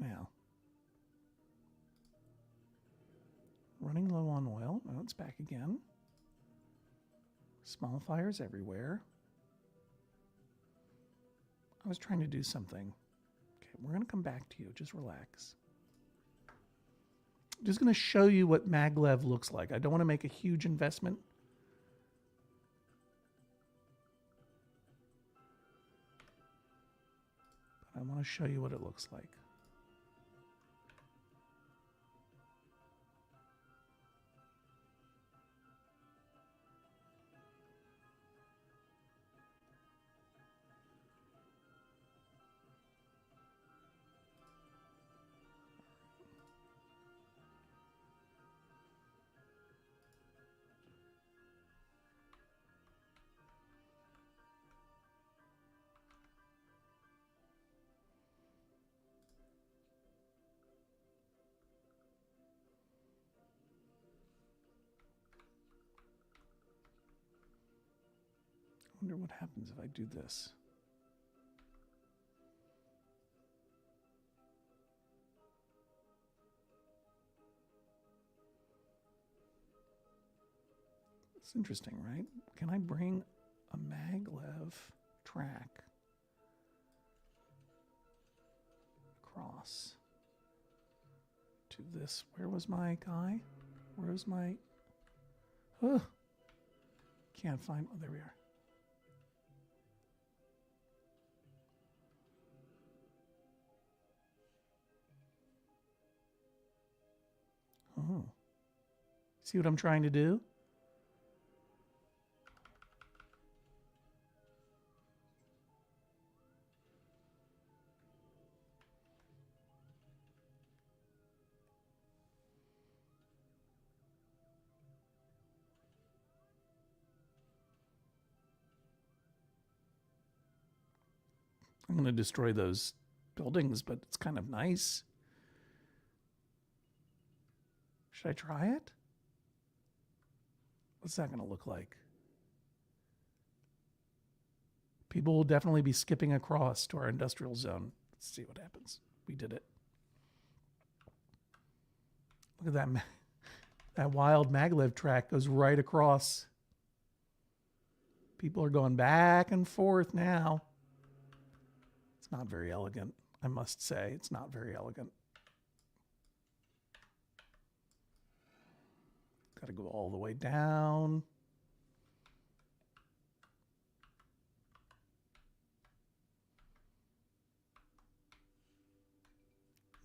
Now, running low on oil. Now it's back again. Small fires everywhere. I was trying to do something. Okay, we're going to come back to you. Just relax. I'm just going to show you what maglev looks like. I don't want to make a huge investment. But I want to show you what it looks like. I wonder what happens if I do this. It's interesting, right? Can I bring a maglev track across to this? Where was my guy? Where was my... Oh, can't find... Oh, there we are. Oh. See what I'm trying to do? I'm going to destroy those buildings, but it's kind of nice. Should I try it? What's that going to look like? People will definitely be skipping across to our industrial zone. Let's see what happens. We did it. Look at that. That wild maglev track goes right across. People are going back and forth now. It's not very elegant, I must say. It's not very elegant. Got to go all the way down.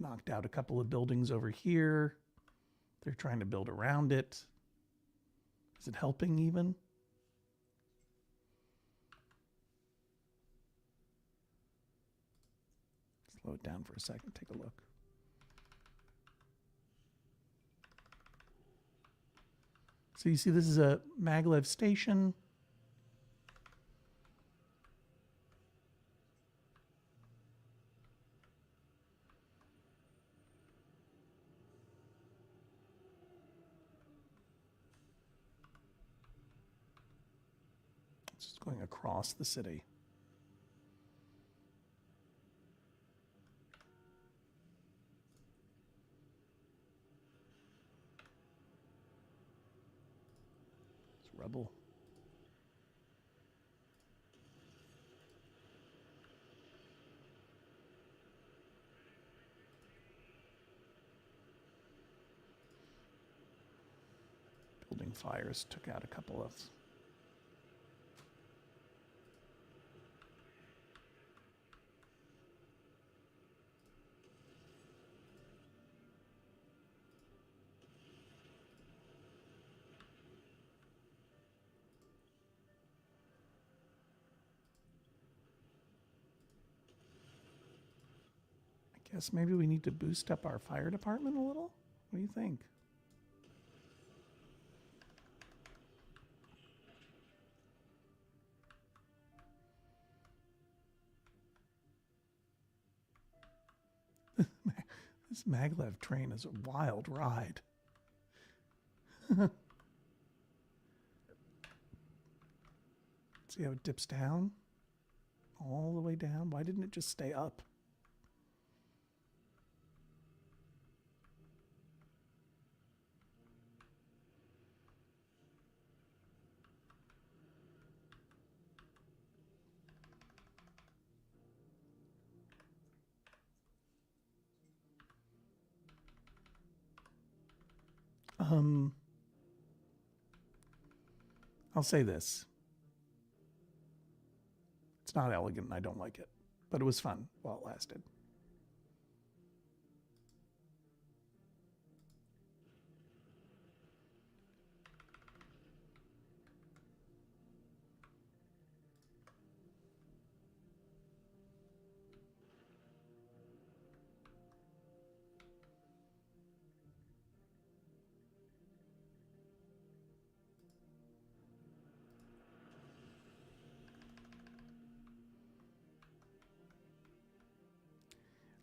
Knocked out a couple of buildings over here. They're trying to build around it. Is it helping even? Slow it down for a second. Take a look. So you see this is a maglev station. It's just going across the city. Rebel. Building fires took out a couple of... Guess maybe we need to boost up our fire department a little? What do you think? This maglev train is a wild ride. See how it dips down? All the way down? Why didn't it just stay up? I'll say this. It's not elegant and I don't like it, but it was fun while it lasted.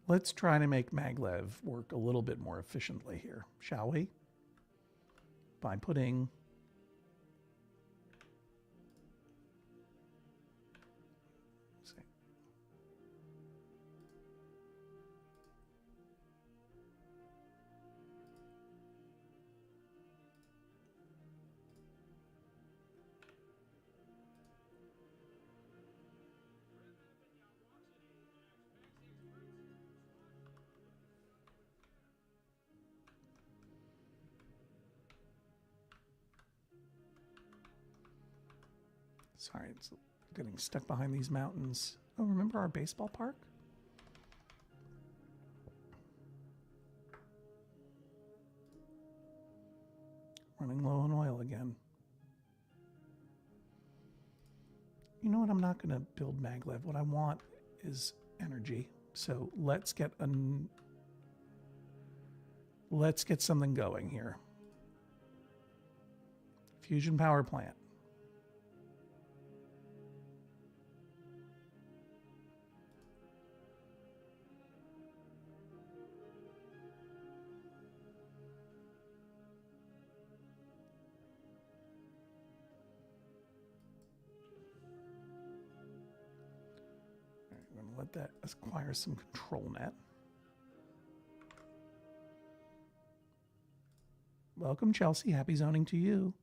Let's try to make maglev work a little bit more efficiently here, shall we? By putting sorry, it's getting stuck behind these mountains. Oh, remember our baseball park? Running low on oil again. You know what? I'm not going to build maglev. What I want is energy. So let's get something going here. Fusion power plant. Let that acquire some control net. Welcome, Chelsea. Happy zoning to you.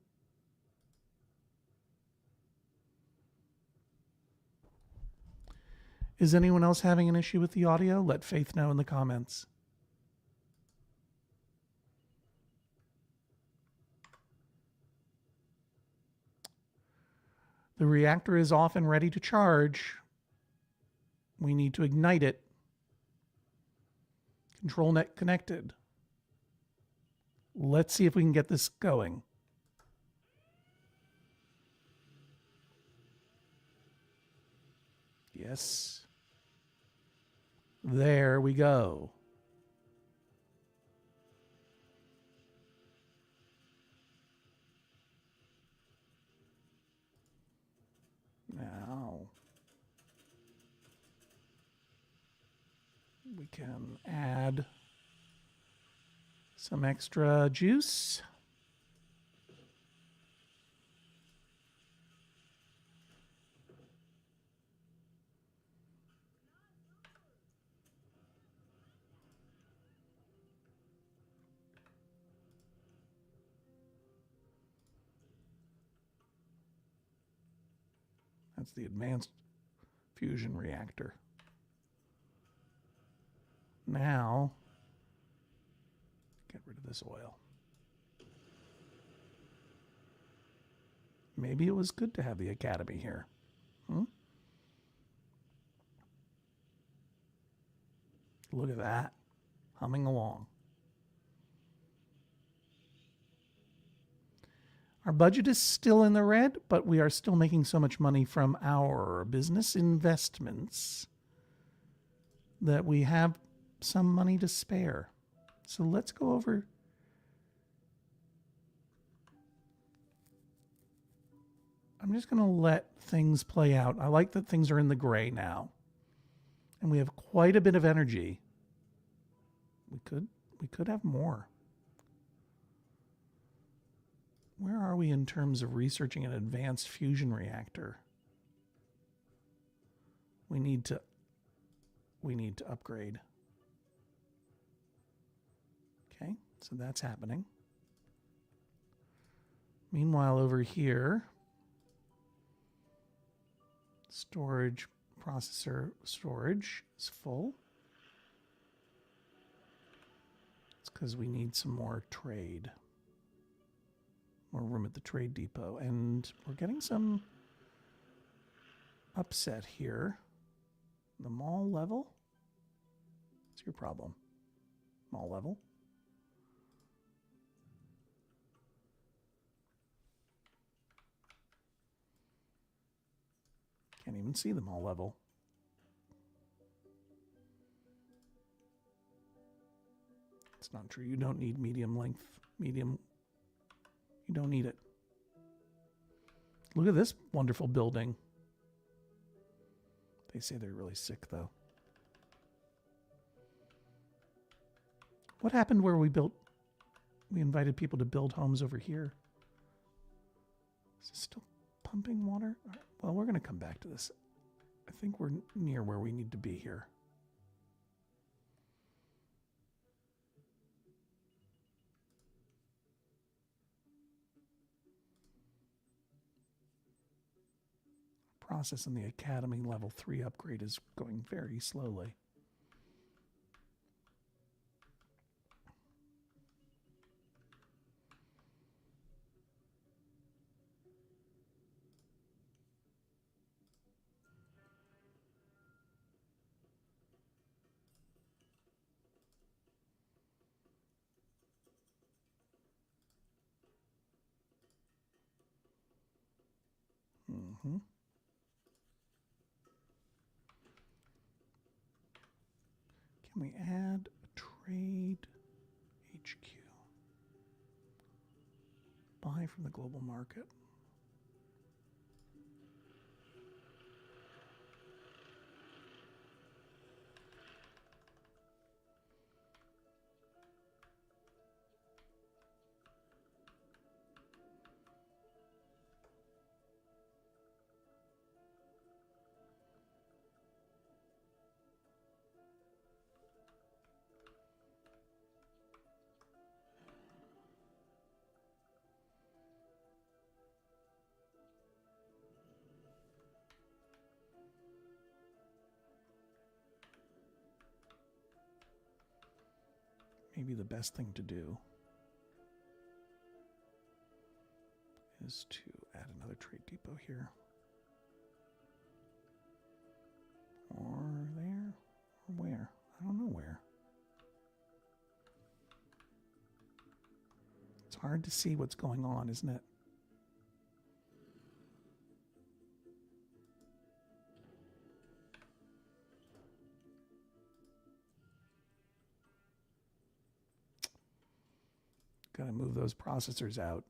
Is anyone else having an issue with the audio? Let Faith know in the comments. The reactor is off and ready to charge. We need to ignite it. Control net connected. Let's see if we can get this going. Yes. There we go. Now we can add some extra juice. That's the advanced fusion reactor. Now, get rid of this oil. Maybe it was good to have the academy here. Look at that, humming along. Our budget is still in the red, but we are still making so much money from our business investments that we have some money to spare. So let's go over. I'm just going to let things play out. I like that things are in the gray now. And we have quite a bit of energy. We could have more. Where are we in terms of researching an advanced fusion reactor? We need to upgrade. Okay, so that's happening. Meanwhile, over here, processor storage is full. It's because we need some more trade. More room at the trade depot. And we're getting some upset here. The mall level? What's your problem? Mall level? Can't even see the mall level. It's not true. You don't need medium length. You don't need it. Look at this wonderful building. They say they're really sick, though. What happened where we invited people to build homes over here? Is it still pumping water? Well, we're going to come back to this. I think we're near where we need to be here. Process in the Academy Level 3 upgrade is going very slowly. Mm-hmm. Can we add a trade HQ? Buy from the global market. Maybe the best thing to do is to add another trade depot here. Or there, or where? I don't know where. It's hard to see what's going on, isn't it? Got to move those processors out.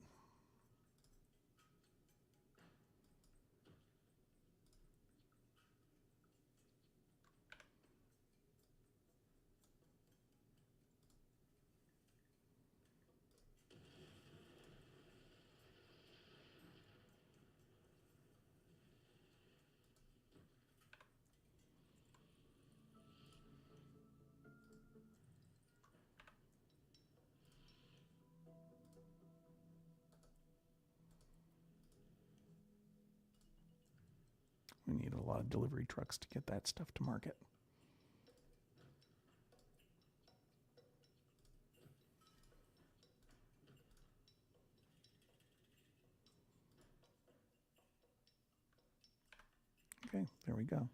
We need a lot of delivery trucks to get that stuff to market. Okay, there we go.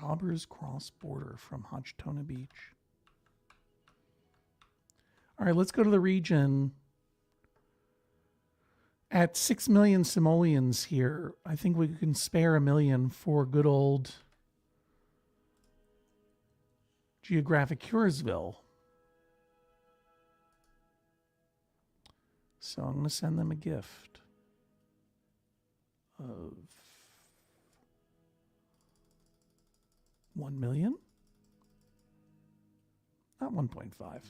Robbers cross border from Hodgman Beach. All right, let's go to the region At 6 million simoleons here, I think we can spare 1 million for good old Geographic Curesville. So I'm going to send them a gift of 1 million. Not 1.5.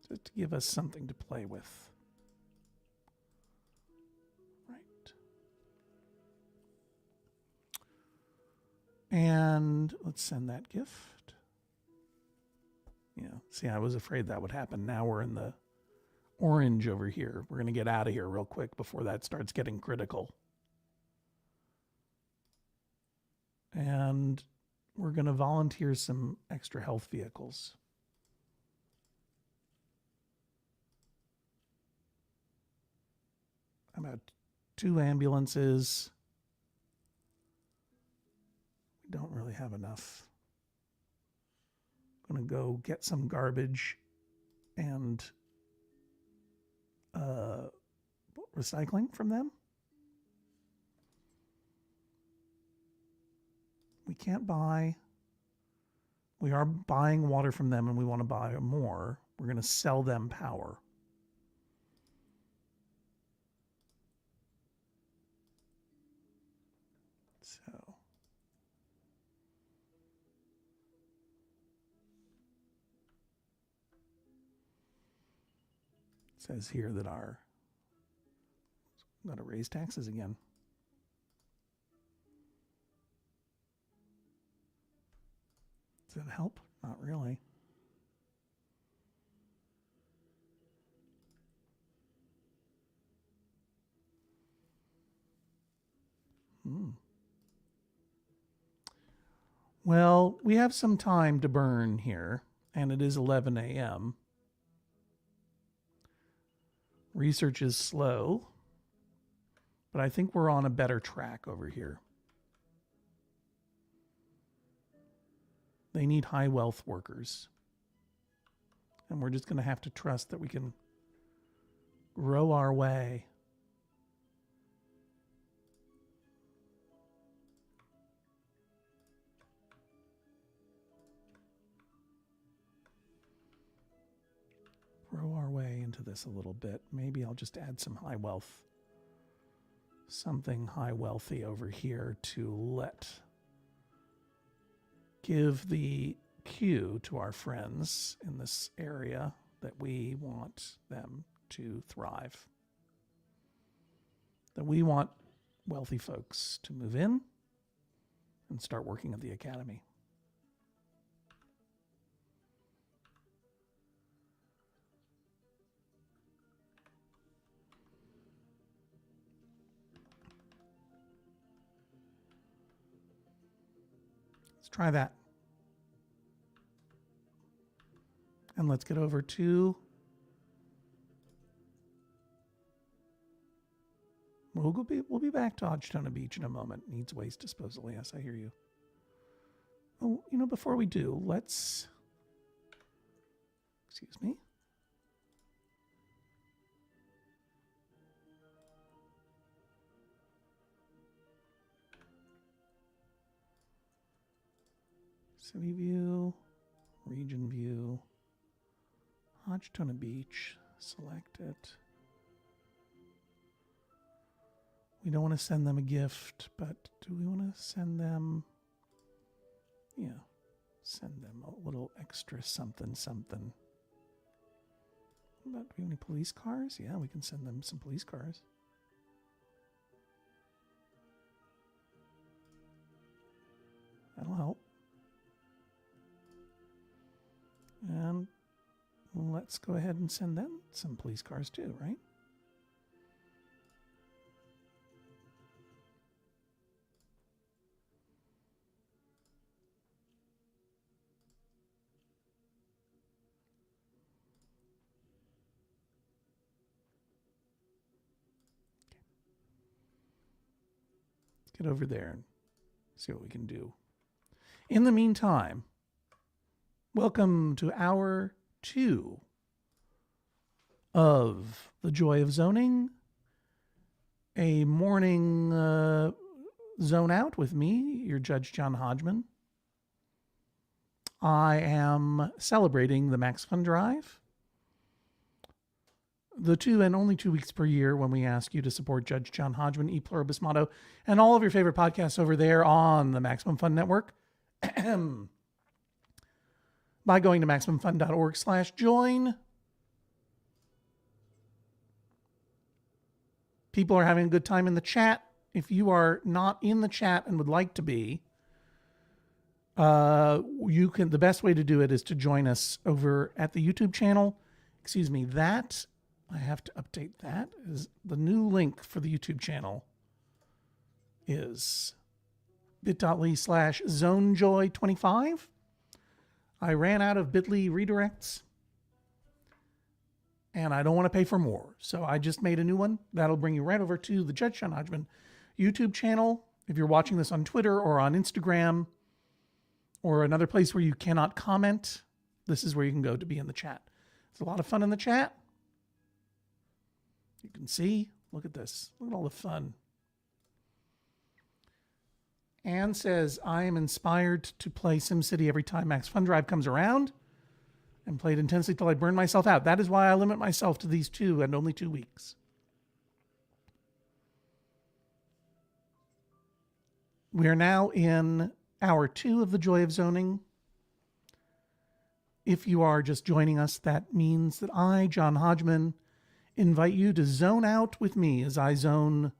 Just to give us something to play with. Right. And let's send that gift. Yeah, see, I was afraid that would happen. Now we're in the orange over here. We're going to get out of here real quick before that starts getting critical. And we're going to volunteer some extra health vehicles. About 2 ambulances. We don't really have enough. I'm going to go get some garbage and recycling from them. We can't buy. We are buying water from them and we want to buy more. We're going to sell them power. So it says here that our got to raise taxes again. Does that help? Not really. Well, we have some time to burn here, and it is 11 a.m. Research is slow, but I think we're on a better track over here. They need high wealth workers. And we're just going to have to trust that we can grow our way. Grow our way into this a little bit. Maybe I'll just add some high wealth. Something high wealthy over here to give the cue to our friends in this area that we want them to thrive. That we want wealthy folks to move in and start working at the academy. Let's try that. And let's get over to we'll be back to Hodgman Beach in a moment. Needs waste disposal. Yes, I hear you. Oh, before we do, let's excuse me. City view, region view, Hodgman Beach, select it. We don't want to send them a gift, but do we want to send them, send them a little extra something. Do we have any police cars? Yeah, we can send them some police cars. That'll help. And let's go ahead and send them some police cars too, right? Let's get over there and see what we can do. In the meantime, welcome to hour 2 of The Joy of Zoning, a morning zone out with me, your Judge John Hodgman. I am celebrating the Max Fun Drive, the 2 and only 2 weeks per year when we ask you to support Judge John Hodgman, E Pluribus Motto, and all of your favorite podcasts over there on the Maximum Fun Network by going to MaximumFun.org/join. People are having a good time in the chat. If you are not in the chat and would like to be, you can. The best way to do it is to join us over at the YouTube channel. Excuse me, that I have to update. That is the new link for the YouTube channel is bit.ly/zonejoy25. I ran out of bit.ly redirects and I don't want to pay for more. So I just made a new one. That'll bring you right over to the Judge John Hodgman YouTube channel. If you're watching this on Twitter or on Instagram or another place where you cannot comment, this is where you can go to be in the chat. It's a lot of fun in the chat. You can see, look at this. Look at all the fun. Anne says, I am inspired to play SimCity every time Max Fun Drive comes around and played intensely till I burn myself out. That is why I limit myself to these 2 and only 2 weeks. We are now in hour 2 of The Joy of Zoning. If you are just joining us, that means that I, John Hodgman, invite you to zone out with me as I zone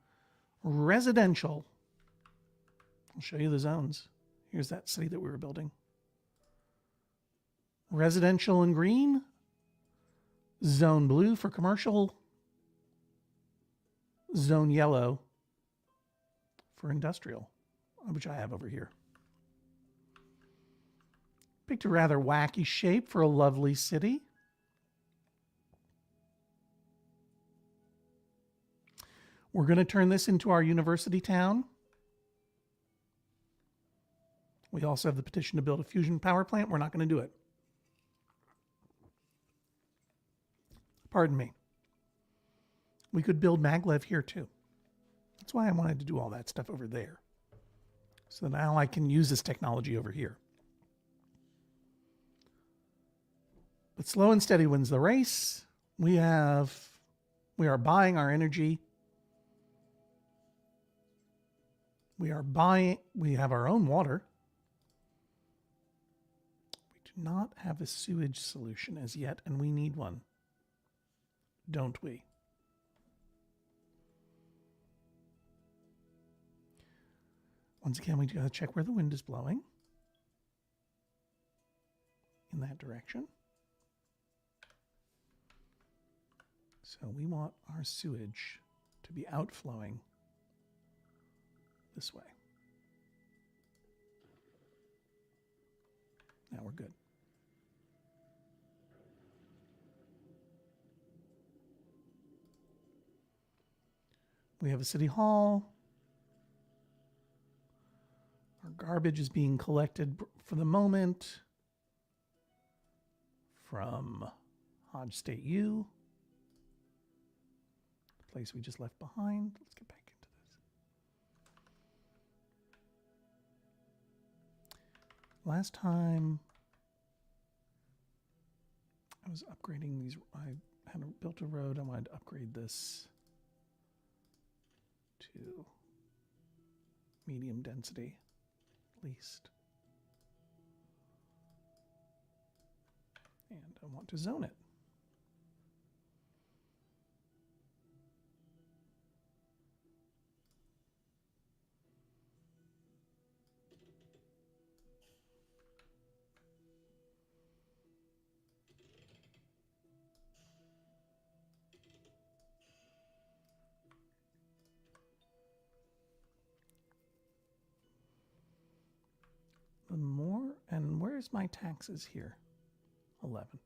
residential. I'll show you the zones. Here's that city that we were building. Residential in green, zone blue for commercial, zone yellow for industrial, which I have over here. Picked a rather wacky shape for a lovely city. We're going to turn this into our university town. We also have the petition to build a fusion power plant. We're not going to do it. Pardon me. We could build maglev here too. That's why I wanted to do all that stuff over there. So now I can use this technology over here. But slow and steady wins the race. We are buying our energy. We have our own water. We do not have a sewage solution as yet, and we need one. Don't we? Once again, we got to check where the wind is blowing. In that direction. So we want our sewage to be outflowing this way. Now we're good. We have a city hall. Our garbage is being collected for the moment from Hodge State U, the place we just left behind. Let's get back into this. Last time I was upgrading these, I had built a road. I wanted to upgrade this to medium density, at least. And I want to zone it. More, and where's my taxes here? 11.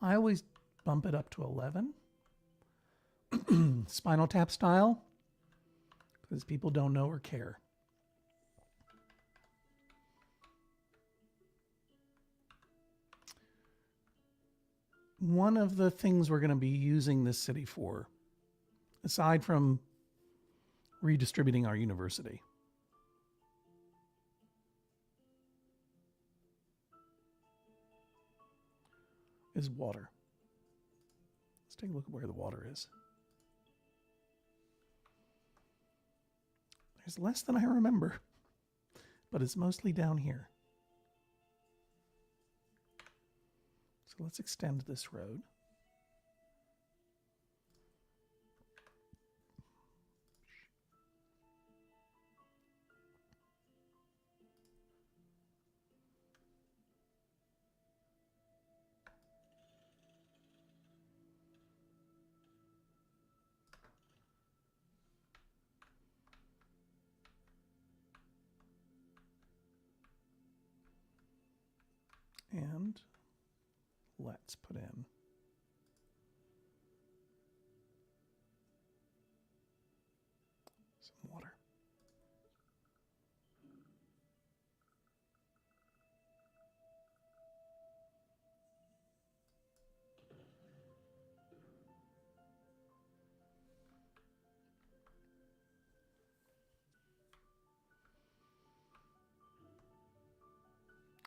I always bump it up to 11. Spinal Tap style, because people don't know or care. one of the things we're going to be using this city for, aside from redistributing our university, is water. Let's take a look at where the water is. There's less than I remember, but it's mostly down here. So let's extend this road. And let's put in some water.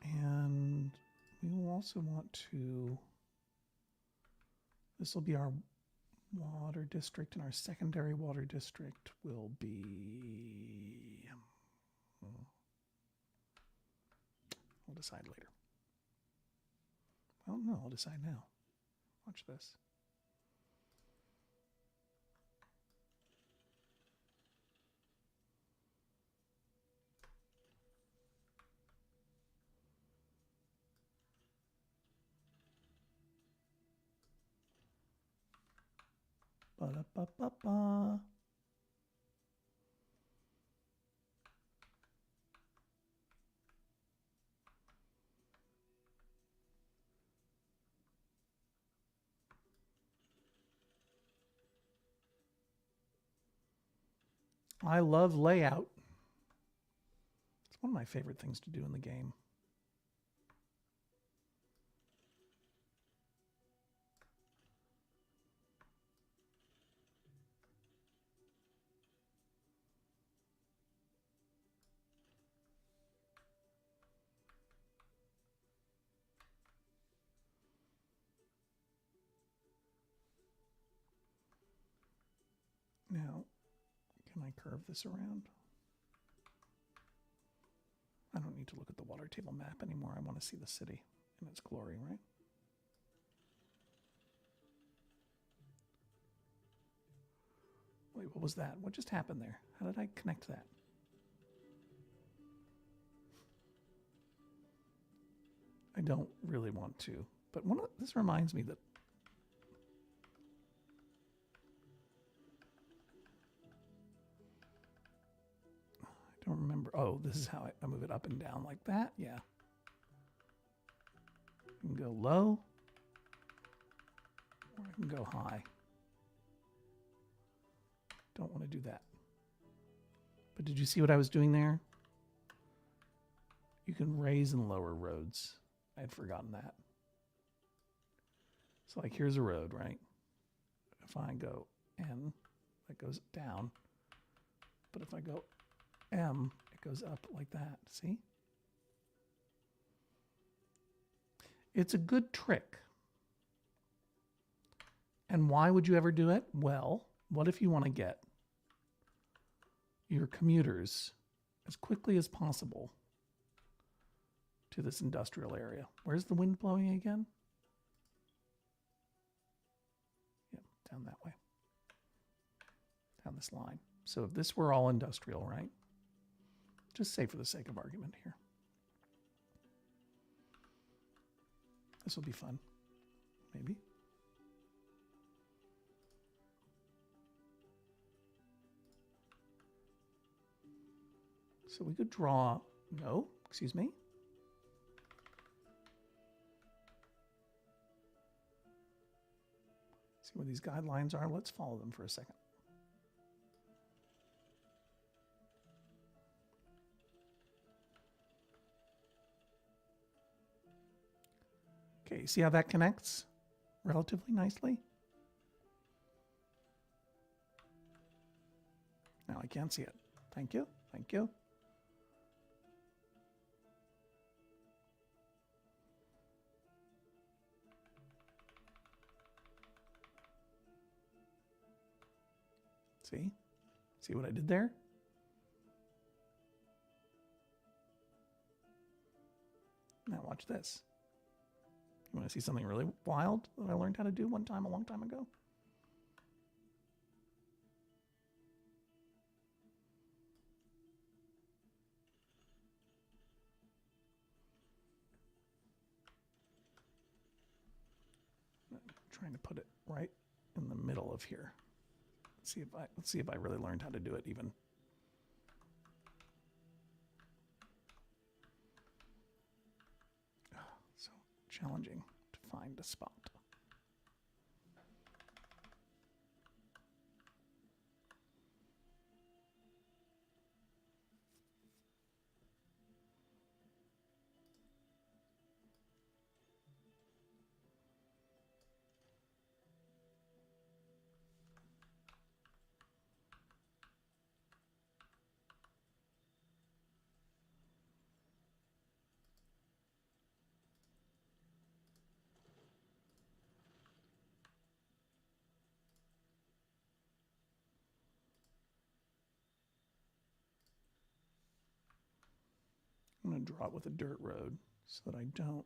And we will also want to, this will be our water district, and our secondary water district will be, we'll decide later. Well, no, I'll decide now. Watch this. Ba-da-ba-ba-ba. I love layout. It's one of my favorite things to do in the game. Now, can I curve this around? I don't need to look at the water table map anymore. I want to see the city in its glory, right? Wait, what was that? What just happened there? How did I connect that? I don't really want to, but this reminds me that I don't remember. Oh, this is how I move it up and down like that. Yeah. I can go low, or I can go high. Don't want to do that. But did you see what I was doing there? You can raise and lower roads. I had forgotten that. So like here's a road, right? If I go N, that goes down. But if I go M, it goes up like that. See? It's a good trick. And why would you ever do it? Well, what if you want to get your commuters as quickly as possible to this industrial area? Where's the wind blowing again? Yeah, down that way. Down this line. So if this were all industrial, right? Just say for the sake of argument here. This will be fun. Maybe. So we could draw, no, excuse me. See where these guidelines are? Let's follow them for a second. Okay, see how that connects? relatively nicely. Now I can't see it. Thank you. Thank you. See? See what I did there? Now watch this. You want to see something really wild that I learned how to do one time a long time ago? I'm trying to put it right in the middle of here. Let's see if I really learned how to do it even. So challenging to find a spot. I'm going to draw it with a dirt road so that I don't.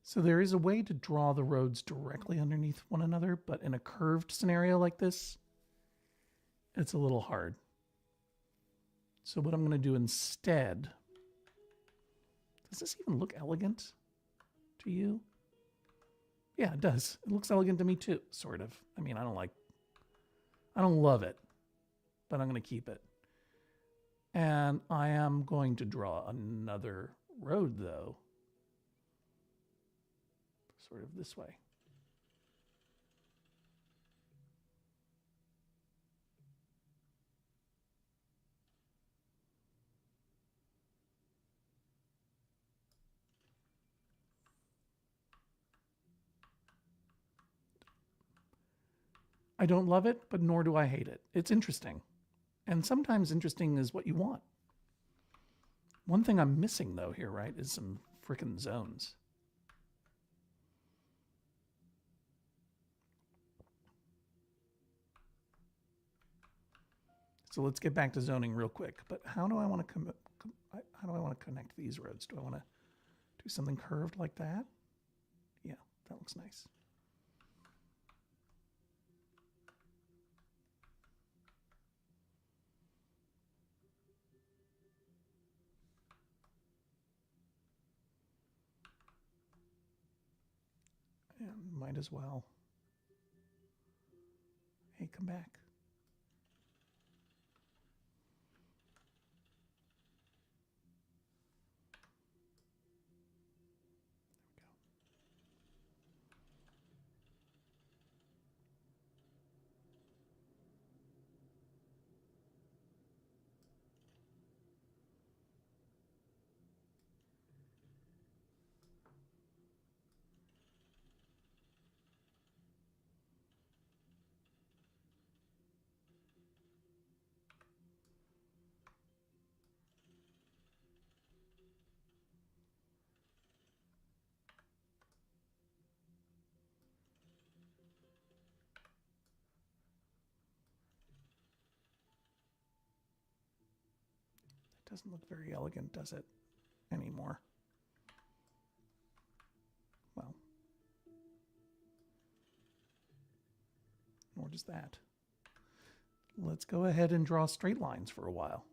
So there is a way to draw the roads directly underneath one another, but in a curved scenario like this, it's a little hard. So what I'm going to do instead, does this even look elegant to you? Yeah, it does. It looks elegant to me too, sort of. I mean, I don't love it, but I'm going to keep it. And I am going to draw another road though, sort of this way. I don't love it, but nor do I hate it. It's interesting. And sometimes interesting is what you want. One thing I'm missing though here, right, is some frickin' zones. So let's get back to zoning real quick. But how do I want to connect these roads? Do I want to do something curved like that? Yeah, that looks nice. And might as well. Hey, come back. Doesn't look very elegant, does it, anymore? Well, nor does that. Let's go ahead and draw straight lines for a while.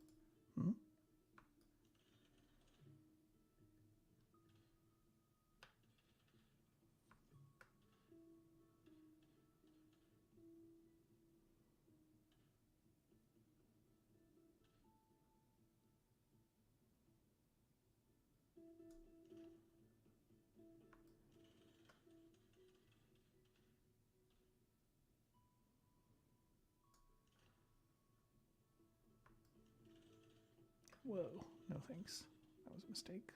Whoa, no thanks. That was a mistake.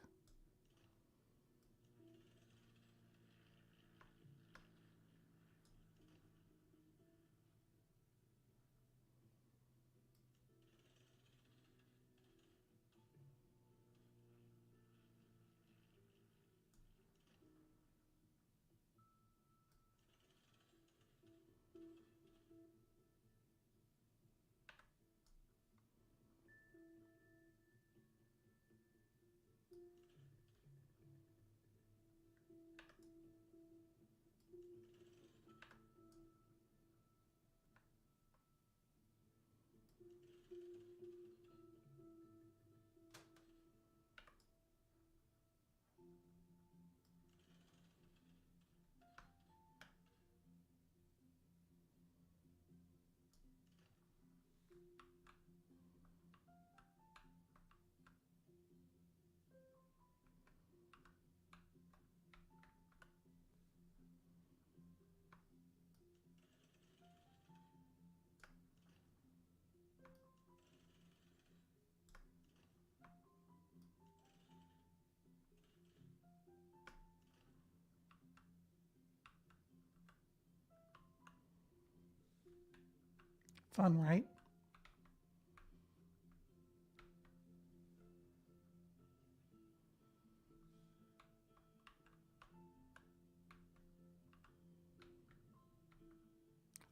Fun, right?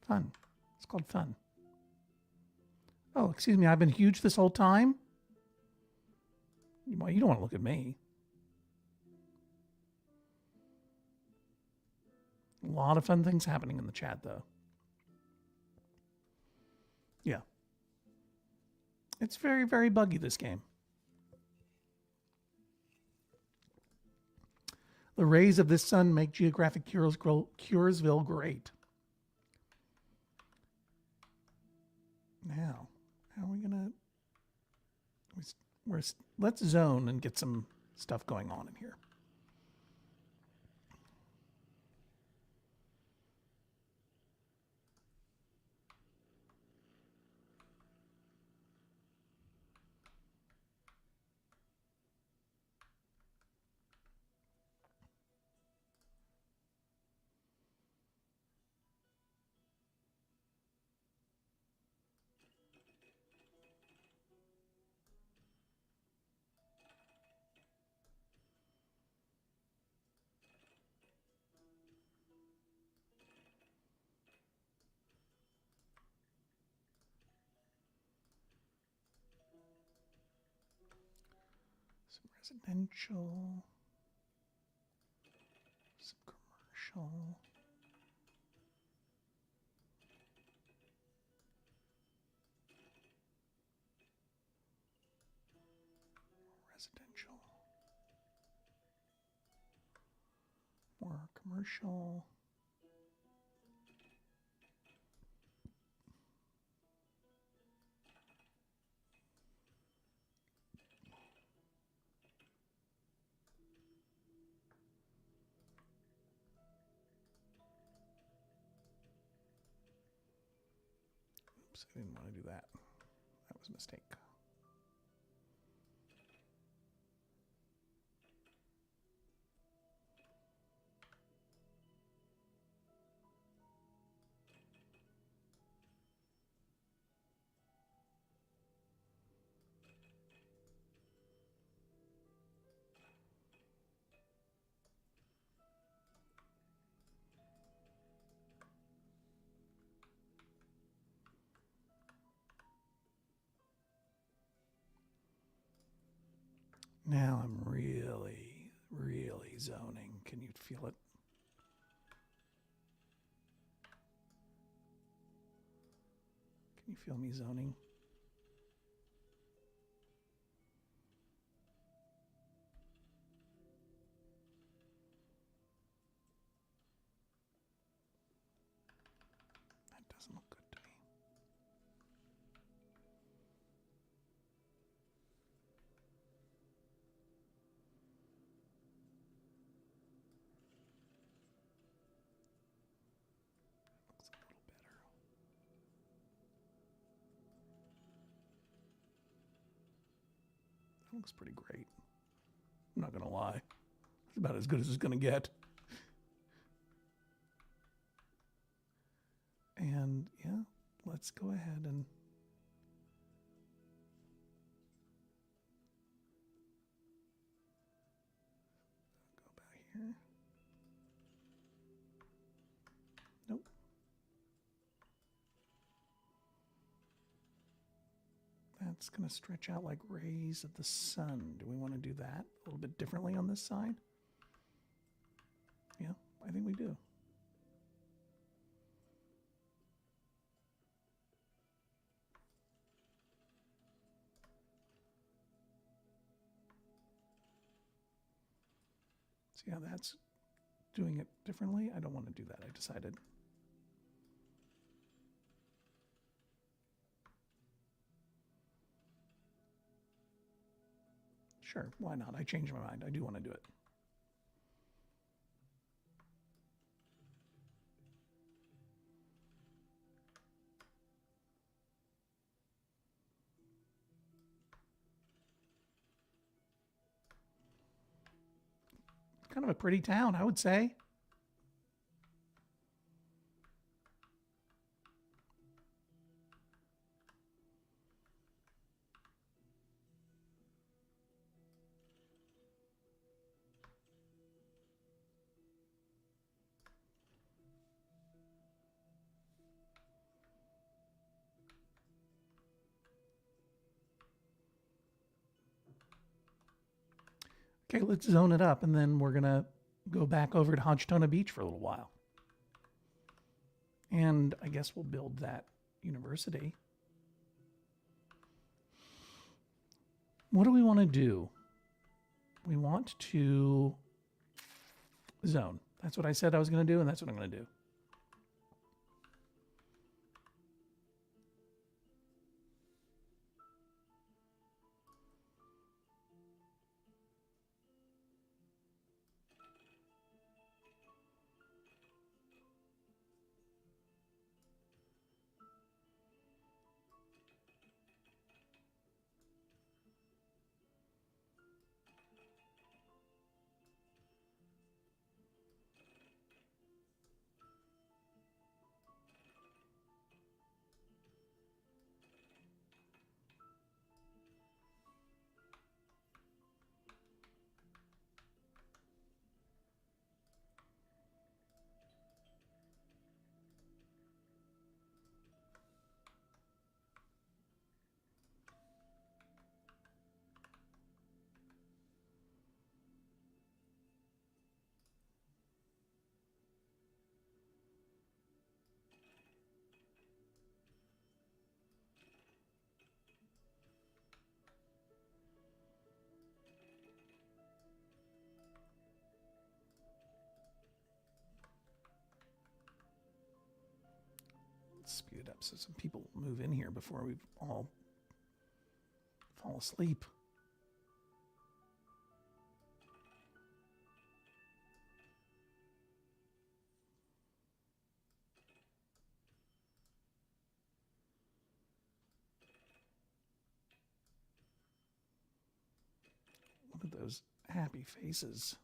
Fun. It's called fun. Oh, excuse me. I've been huge this whole time. Well, you don't want to look at me. A lot of fun things happening in the chat, though. Yeah. It's very, very buggy, this game. The rays of this sun make geographic Curesville great. Now, how are we gonna? Let's zone and get some stuff going on in here. Some residential, some commercial. Residential. More commercial. Oops, I didn't want to do that. That was a mistake. Now I'm really, really zoning. Can you feel it? Can you feel me zoning? That doesn't look good to me. Looks a little better. Looks pretty great. I'm not going to lie. It's about as good as it's going to get. And yeah, let's go ahead and go back here. Nope. That's going to stretch out like rays of the sun. Do we want to do that a little bit differently on this side? Yeah, I think we do. See how that's doing it differently? I don't want to do that, I decided. Sure, why not? I changed my mind. I do want to do it. Kind of a pretty town, I would say. Okay, let's zone it up, and then we're going to go back over to Hodgtona Beach for a little while. And I guess we'll build that university. What do we want to do? We want to zone. That's what I said I was going to do, and that's what I'm going to do. Speed it up so some people move in here before we all fall asleep. Look at those happy faces.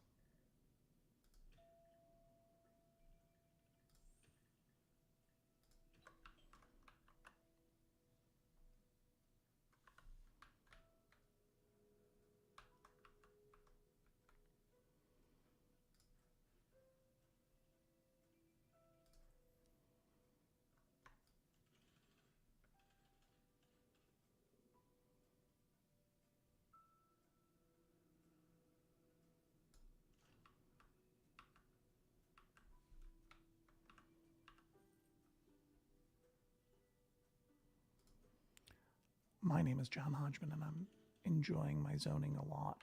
My name is John Hodgman, and I'm enjoying my zoning a lot.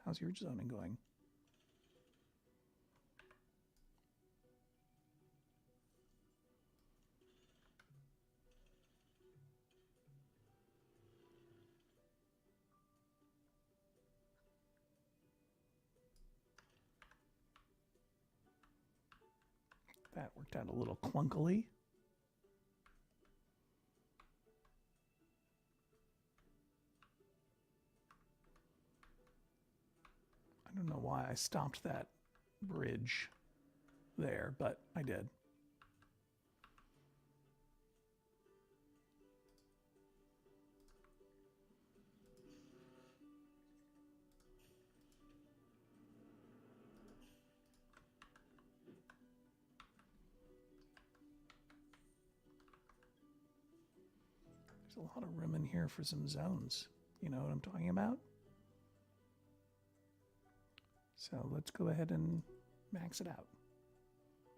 How's your zoning going? That worked out a little clunkily. I stopped that bridge there, but I did. There's a lot of room in here for some zones. You know what I'm talking about? So let's go ahead and max it out.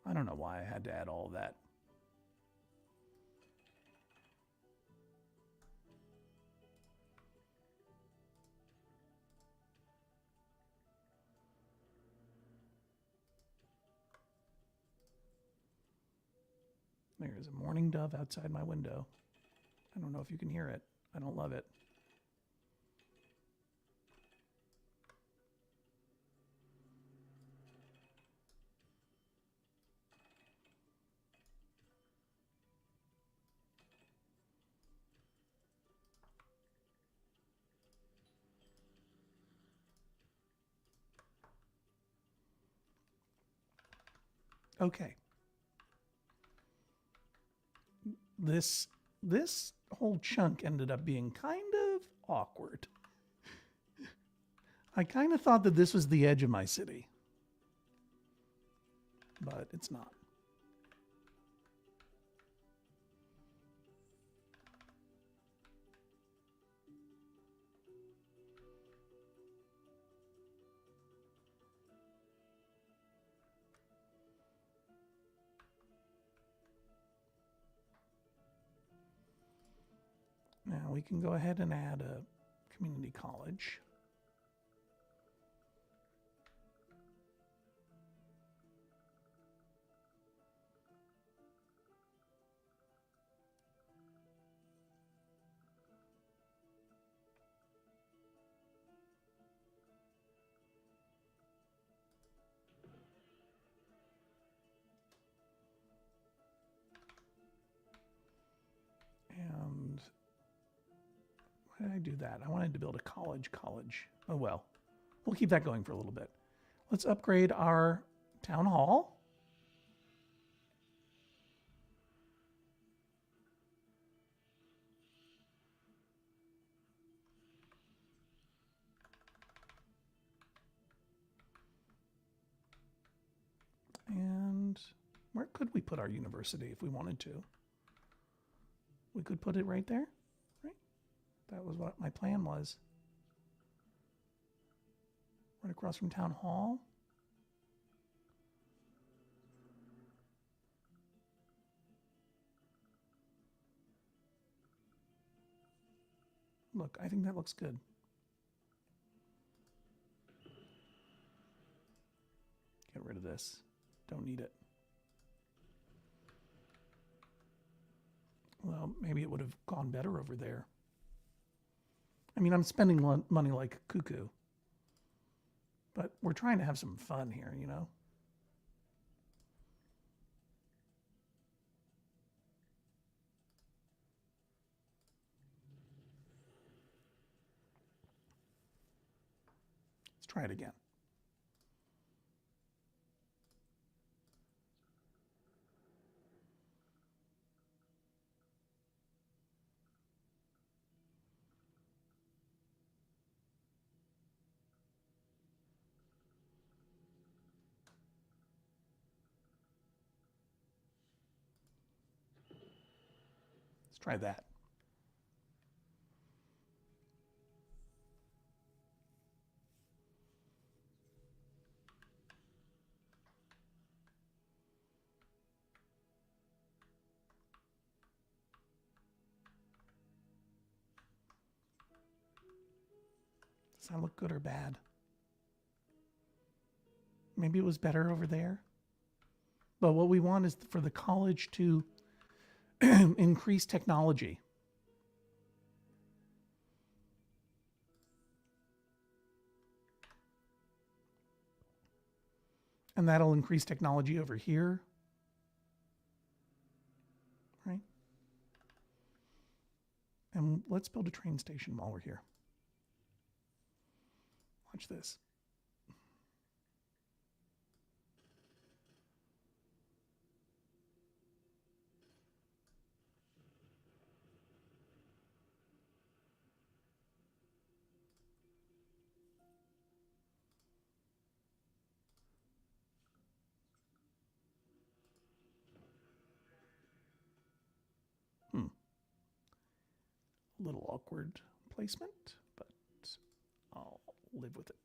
I don't know why I had to add all of that. There's a mourning dove outside my window. I don't know if you can hear it. I don't love it. Okay. This whole chunk ended up being kind of awkward. I kind of thought that this was the edge of my city, but it's not. Now we can go ahead and add a community college. And why did I do that? I wanted to build a college. Oh well, we'll keep that going for a little bit. Let's upgrade our town hall. And where could we put our university if we wanted to? We could put it right there, right? That was what my plan was. Right across from Town Hall. Look, I think that looks good. Get rid of this. Don't need it. Well, maybe it would have gone better over there. I mean, I'm spending money like cuckoo. But we're trying to have some fun here, you know? Let's try it again. Let's try that. Does that look good or bad? Maybe it was better over there. But what we want is for the college to increase technology. And that'll increase technology over here. Right? And let's build a train station while we're here. Watch this. little awkward placement, but I'll live with it.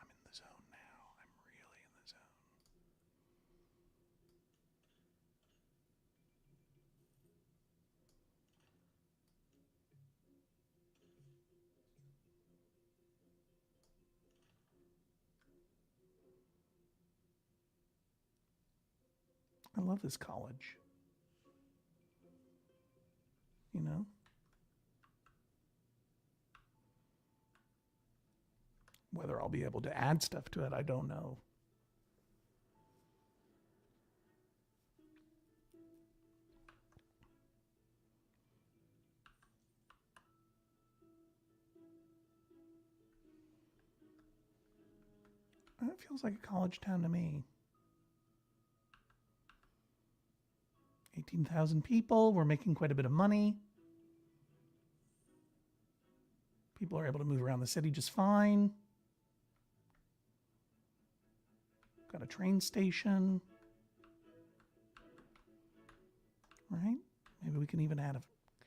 I'm in the zone now. I'm really in the zone. I love this college. You know? Whether I'll be able to add stuff to it, I don't know. It feels like a college town to me. 18,000 people. We're making quite a bit of money. People are able to move around the city just fine. Got a train station. Right? Maybe we can even add a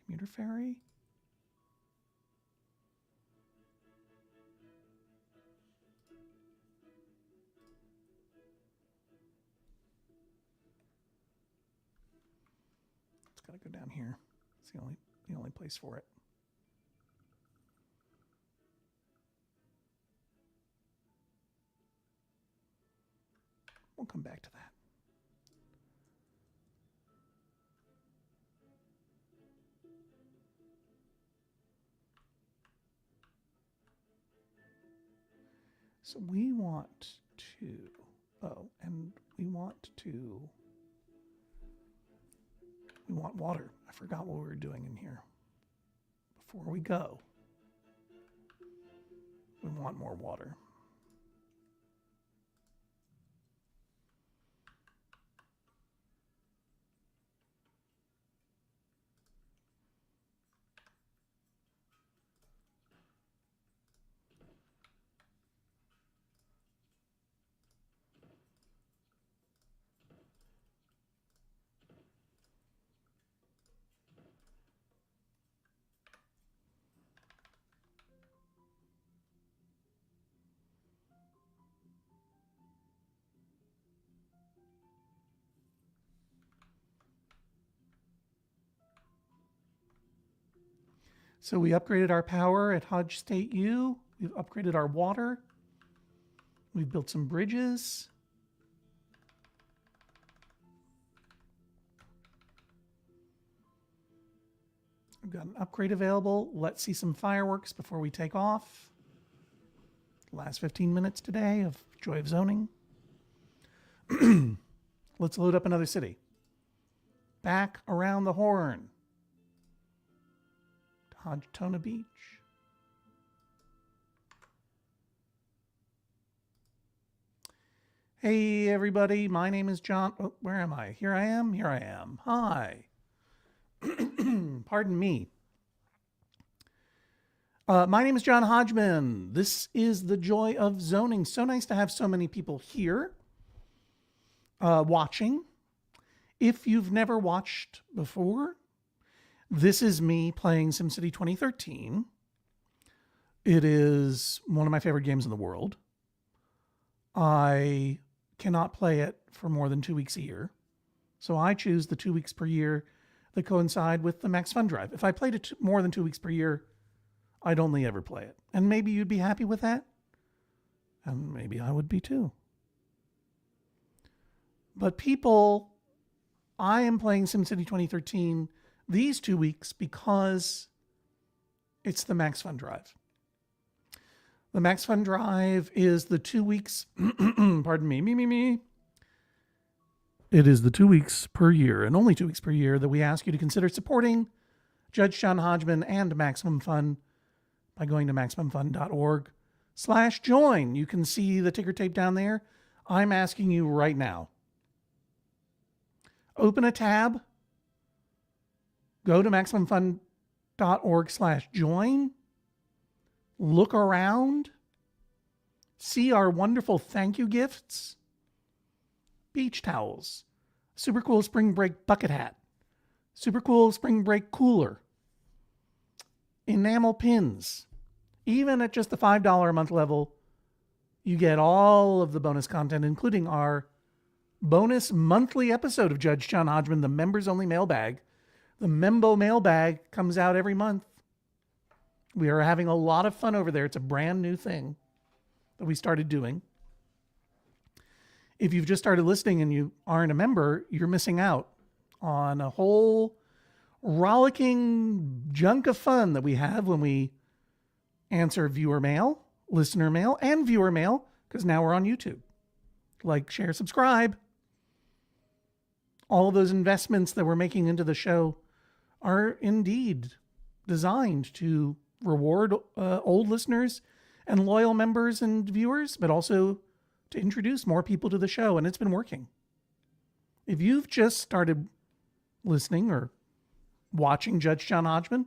commuter ferry. It's got to go down here. It's the only place for it. We'll come back to that. So we want water. I forgot what we were doing in here. Before we go, we want more water. So we upgraded our power at Hodge State U. We've upgraded our water. We've built some bridges. We've got an upgrade available. Let's see some fireworks before we take off. Last 15 minutes today of Joy of Zoning. Let's load up another city. Back around the horn. Hodgtona Beach. Hey everybody, my name is John. Oh, where am I? Here I am. Here I am. Hi. Pardon me. My name is John Hodgman. This is the Joy of Zoning. So nice to have so many people here watching. If you've never watched before, this is me playing SimCity 2013. It is one of my favorite games in the world. I cannot play it for more than 2 weeks a year. So I choose the 2 weeks per year that coincide with the Max Fun Drive. If I played it more than 2 weeks per year, I'd only ever play it. And maybe you'd be happy with that. And maybe I would be too. But people, I am playing SimCity 2013 these 2 weeks because it's the Max Fun Drive. The Max Fun Drive is the 2 weeks, pardon me. It is the 2 weeks per year, and only 2 weeks per year, that we ask you to consider supporting Judge John Hodgman and Maximum Fun by going to MaximumFun.org/join. You can see the ticker tape down there. I'm asking you right now. Open a tab. Go to MaximumFun.org/join. Look around. See our wonderful thank you gifts. Beach towels. Super cool spring break bucket hat. Super cool spring break cooler. Enamel pins. Even at just the $5 a month level, you get all of the bonus content, including our bonus monthly episode of Judge John Hodgman, the members only mailbag. The Membo mailbag comes out every month. We are having a lot of fun over there. It's a brand new thing that we started doing. If you've just started listening and you aren't a member, you're missing out on a whole rollicking junk of fun that we have when we answer viewer mail, listener mail, and viewer mail, because now we're on YouTube. Like, share, subscribe. All of those investments that we're making into the show are indeed designed to reward old listeners and loyal members and viewers, but also to introduce more people to the show, and it's been working. If you've just started listening or watching Judge John Hodgman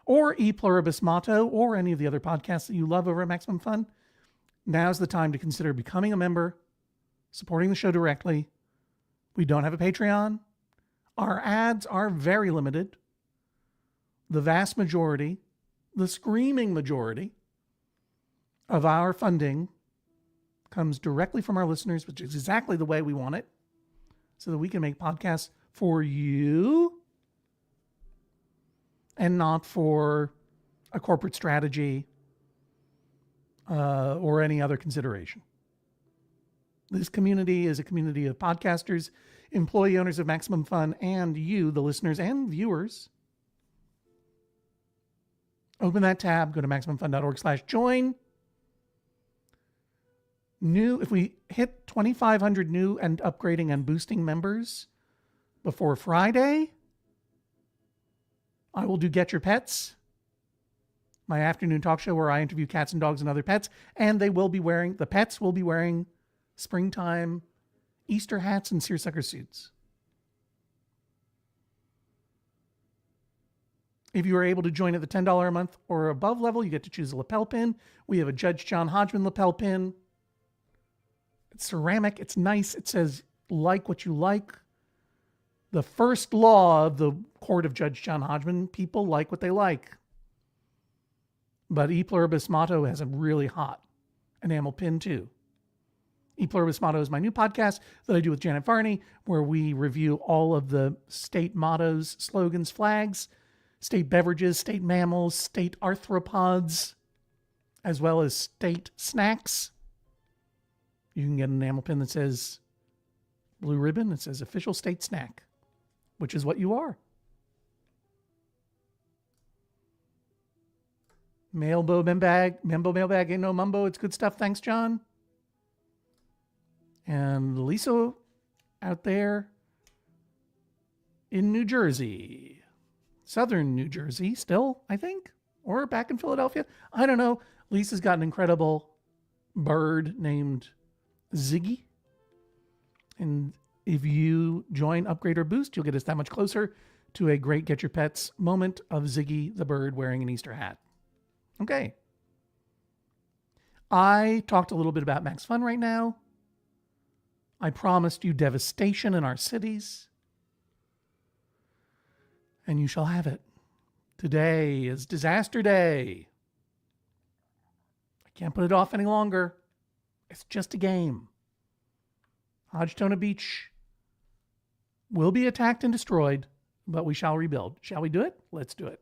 or E Pluribus Motto or any of the other podcasts that you love over at Maximum Fun, now's the time to consider becoming a member, supporting the show directly. We don't have a Patreon. Our ads are very limited. The vast majority, the screaming majority of our funding comes directly from our listeners, which is exactly the way we want it, so that we can make podcasts for you and not for a corporate strategy or any other consideration. This community is a community of podcasters, employee owners of Maximum Fun, and you, the listeners and viewers. Open that tab, go to MaximumFun.org/join. If we hit 2,500 new and upgrading and boosting members before Friday, I will do Get Your Pets, my afternoon talk show where I interview cats and dogs and other pets, and the pets will be wearing springtime Easter hats and seersucker suits. If you are able to join at the $10 a month or above level, you get to choose a lapel pin. We have a Judge John Hodgman lapel pin. It's ceramic. It's nice. It says, like what you like. The first law of the court of Judge John Hodgman, people like what they like. But E Pluribus Motto has a really hot enamel pin too. E Pluribus Motto is my new podcast that I do with Janet Varney, where we review all of the state mottos, slogans, flags, state beverages, state mammals, state arthropods, as well as state snacks. You can get an enamel pin that says blue ribbon. It says official state snack, which is what you are. Membo mailbag, ain't no mumbo. It's good stuff. Thanks, John. And Lisa out there in New Jersey, southern New Jersey still, I think, or back in Philadelphia. I don't know. Lisa's got an incredible bird named Ziggy. And if you join Upgrade or Boost, you'll get us that much closer to a great Get Your Pets moment of Ziggy the bird wearing an Easter hat. Okay. I talked a little bit about Max Fun right now. I promised you devastation in our cities. And you shall have it. Today is Disaster Day. I can't put it off any longer. It's just a game. Hodgtona Beach will be attacked and destroyed, but we shall rebuild. Shall we do it? Let's do it.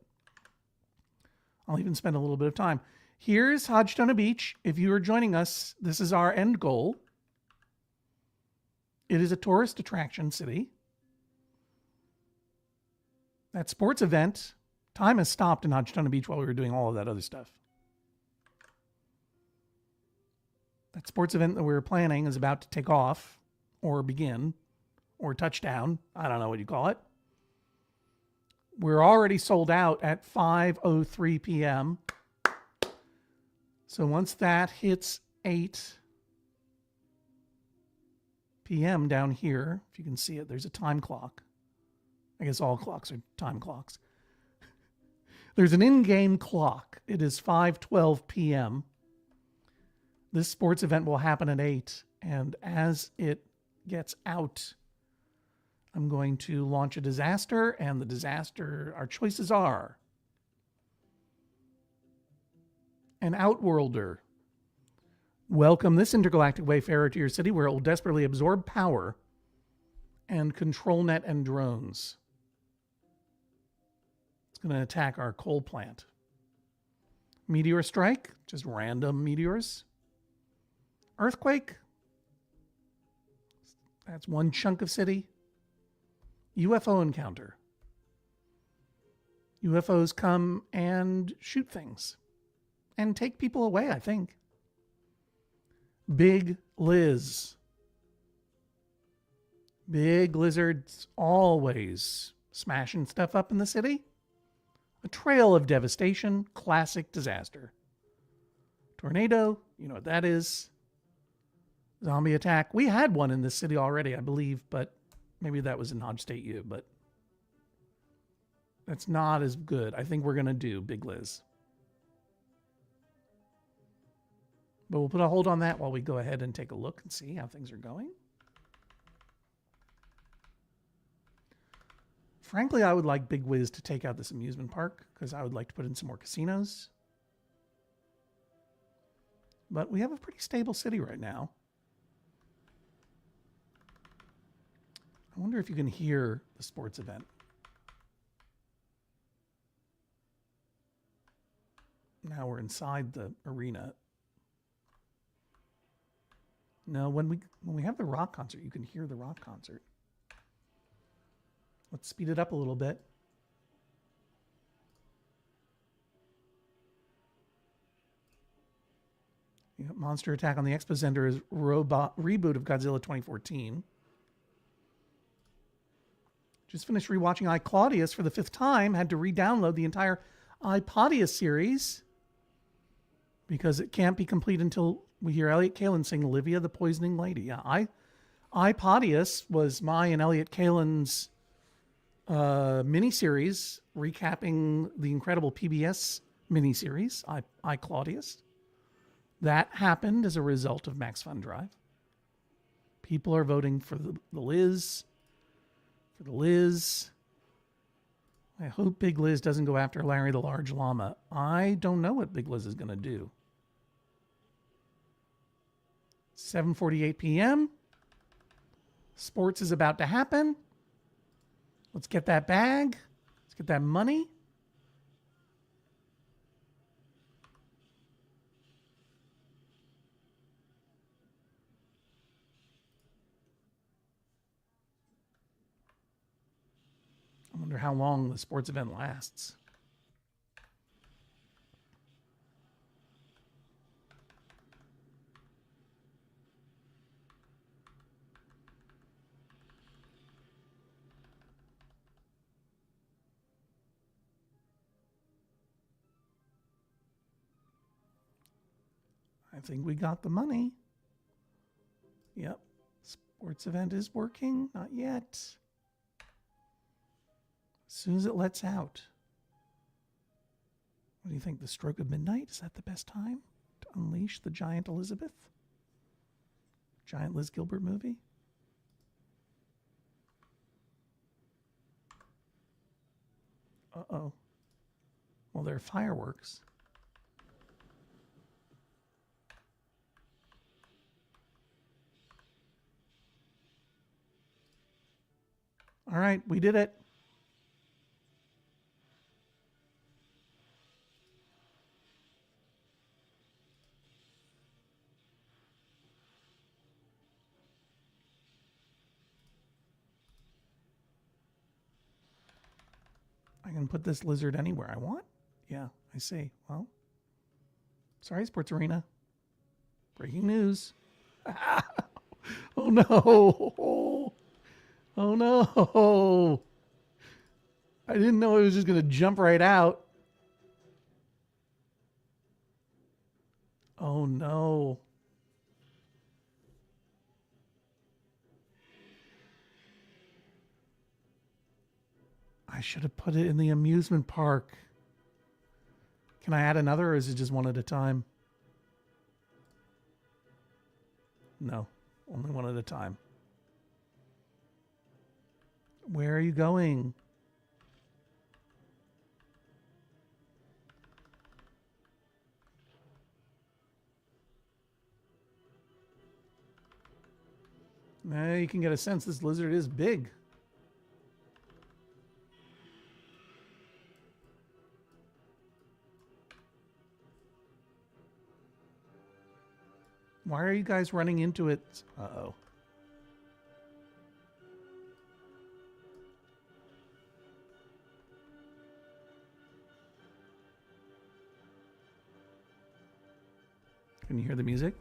I'll even spend a little bit of time. Here's Hodgtona Beach. If you are joining us, this is our end goal. It is a tourist attraction city. That sports event, time has stopped in Hodgtona Beach while we were doing all of that other stuff. That sports event that we were planning is about to take off or begin or touchdown. I don't know what you call it. We're already sold out at 5:03 p.m. So once that hits 8 p.m. down here, if you can see it, there's a time clock. I guess all clocks are time clocks. There's an in-game clock. It is 5:12 p.m. This sports event will happen at 8, and as it gets out, I'm going to launch a disaster, and the disaster, our choices are an Outworlder. Welcome this intergalactic wayfarer to your city where it will desperately absorb power and control net and drones. It's going to attack our coal plant. Meteor strike, just random meteors. Earthquake, that's one chunk of city. UFO encounter. UFOs come and shoot things and take people away, I think. Big Liz. Big lizards always smashing stuff up in the city. A trail of devastation, classic disaster. Tornado, you know what that is. Zombie attack. We had one in this city already, I believe, but maybe that was in Hodge State U, but that's not as good. I think we're going to do Big Liz. But we'll put a hold on that while we go ahead and take a look and see how things are going. Frankly, I would like Big Wiz to take out this amusement park because I would like to put in some more casinos. But we have a pretty stable city right now. I wonder if you can hear the sports event. Now we're inside the arena. No, when we have the rock concert, you can hear the rock concert. Let's speed it up a little bit. Yeah, monster attack on the Expo Center is reboot of Godzilla 2014. Just finished rewatching I, Claudius for the 5th time. Had to re-download the entire I, Podius series because it can't be complete until we hear Elliot Kalin sing Olivia the Poisoning Lady. Yeah, I, Podius was my and Elliot Kalin's miniseries recapping the incredible PBS miniseries, I, Claudius. That happened as a result of Max Fun Drive. People are voting for the Liz. For the Liz. I hope Big Liz doesn't go after Larry the Large Llama. I don't know what Big Liz is going to do. 7:48 p.m. Sports is about to happen. Let's get that bag. Let's get that money. I wonder how long the sports event lasts. I think we got the money. Yep. Sports event is working. Not yet. As soon as it lets out. What do you think? The stroke of midnight? Is that the best time to unleash the giant Elizabeth? Giant Liz Gilbert movie? Uh-oh. Well, there are fireworks. All right, we did it. I can put this lizard anywhere I want? Yeah, I see. Well, sorry, Sports Arena. Breaking news. Oh no. Oh no. I didn't know it was just going to jump right out. Oh no. I should have put it in the amusement park. Can I add another, or is it just one at a time? No, only one at a time. Where are you going? Now you can get a sense this lizard is big. Why are you guys running into it? Uh-oh. Can you hear the music?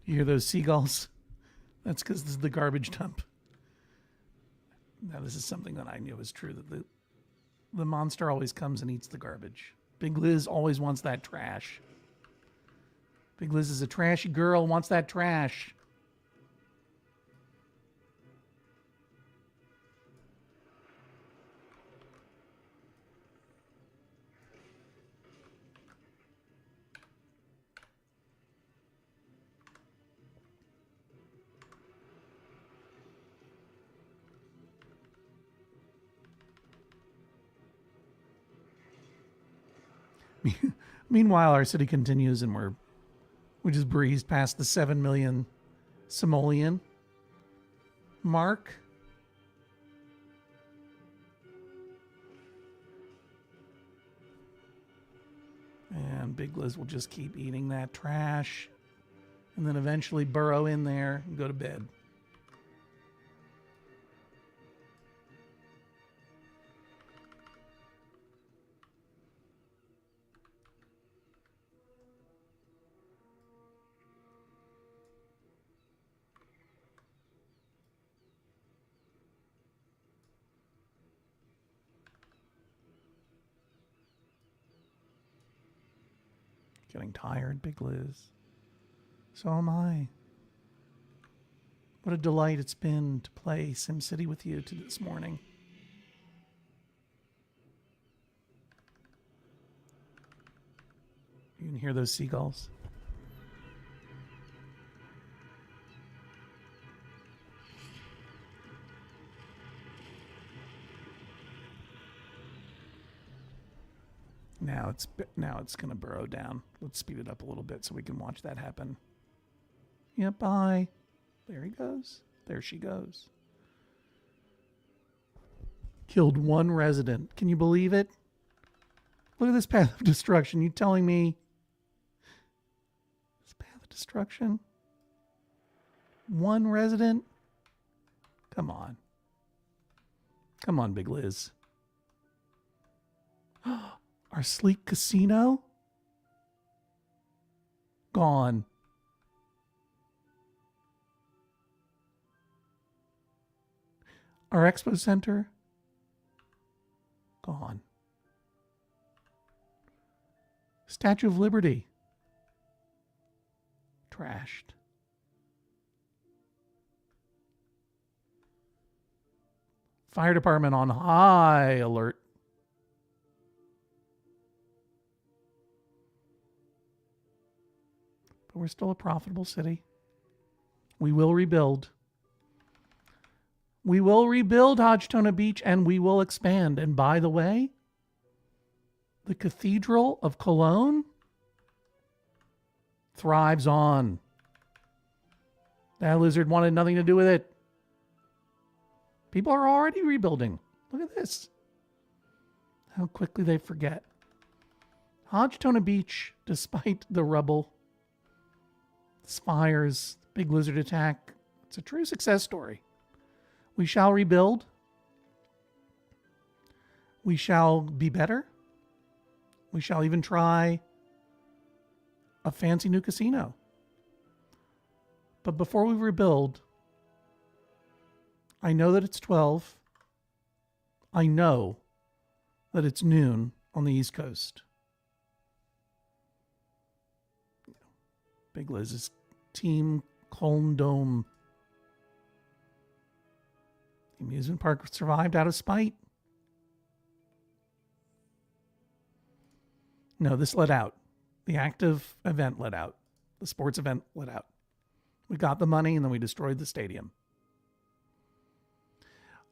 You hear those seagulls? That's because this is the garbage dump. Now, this is something that I knew was true, that the monster always comes and eats the garbage. Big Liz always wants that trash. Big Liz is a trashy girl, wants that trash. Meanwhile, our city continues, and we just breezed past the 7 million simoleon mark. And Big Liz will just keep eating that trash and then eventually burrow in there and go to bed. Getting tired, Big Liz. So am I. What a delight it's been to play SimCity with you this morning. You can hear those seagulls. Now it's going to burrow down. Let's speed it up a little bit so we can watch that happen. Yep, bye. There he goes. There she goes. Killed one resident. Can you believe it? Look at this path of destruction. You telling me this path of destruction? One resident? Come on. Come on, Big Liz. Our sleek casino? Gone. Our expo center? Gone. Statue of Liberty? Trashed. Fire department on high alert. But we're still a profitable city. We will rebuild. We will rebuild Hodgman Beach and we will expand. And by the way, the Cathedral of Cologne thrives on. That lizard wanted nothing to do with it. People are already rebuilding. Look at this. How quickly they forget. Hodgman Beach, despite the rubble, fires, big lizard attack, it's a true success story. We shall rebuild. We shall be better. We shall even try a fancy new casino. But before we rebuild, I know that it's 12. I know that it's noon on the East Coast. Big Liz's Team Condom. The amusement park survived out of spite. No, this let out. The active event let out. The sports event let out. We got the money and then we destroyed the stadium.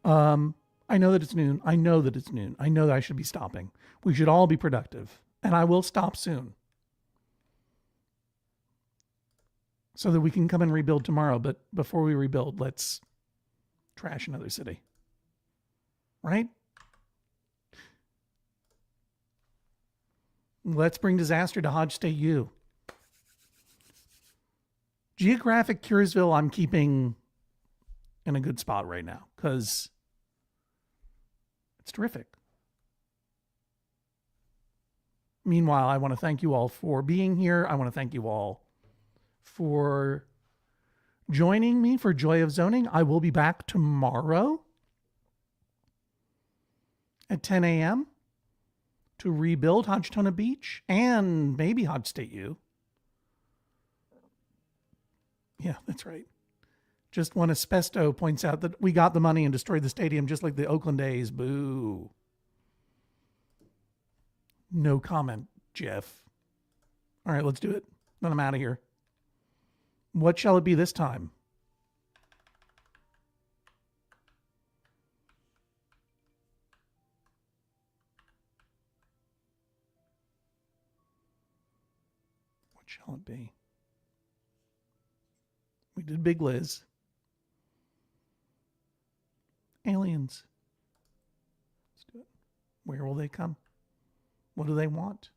I know that it's noon. I know that it's noon. I know that I should be stopping. We should all be productive. And I will stop soon. So that we can come and rebuild tomorrow. But before we rebuild, let's trash another city. Right? Let's bring disaster to Hodge State U. Geographic Curesville, I'm keeping in a good spot right now because it's terrific. Meanwhile, I want to thank you all for being here. I want to thank you all for joining me for Joy of Zoning. I will be back tomorrow at 10 a.m. to rebuild Hodgman Beach and maybe Hodge State U. Yeah, that's right. Just when Asbesto points out that we got the money and destroyed the stadium just like the Oakland A's. Boo. No comment, Jeff. All right, let's do it. Then I'm out of here. What shall it be this time? What shall it be? We did Big Liz. Aliens. Let's do it. Where will they come? What do they want?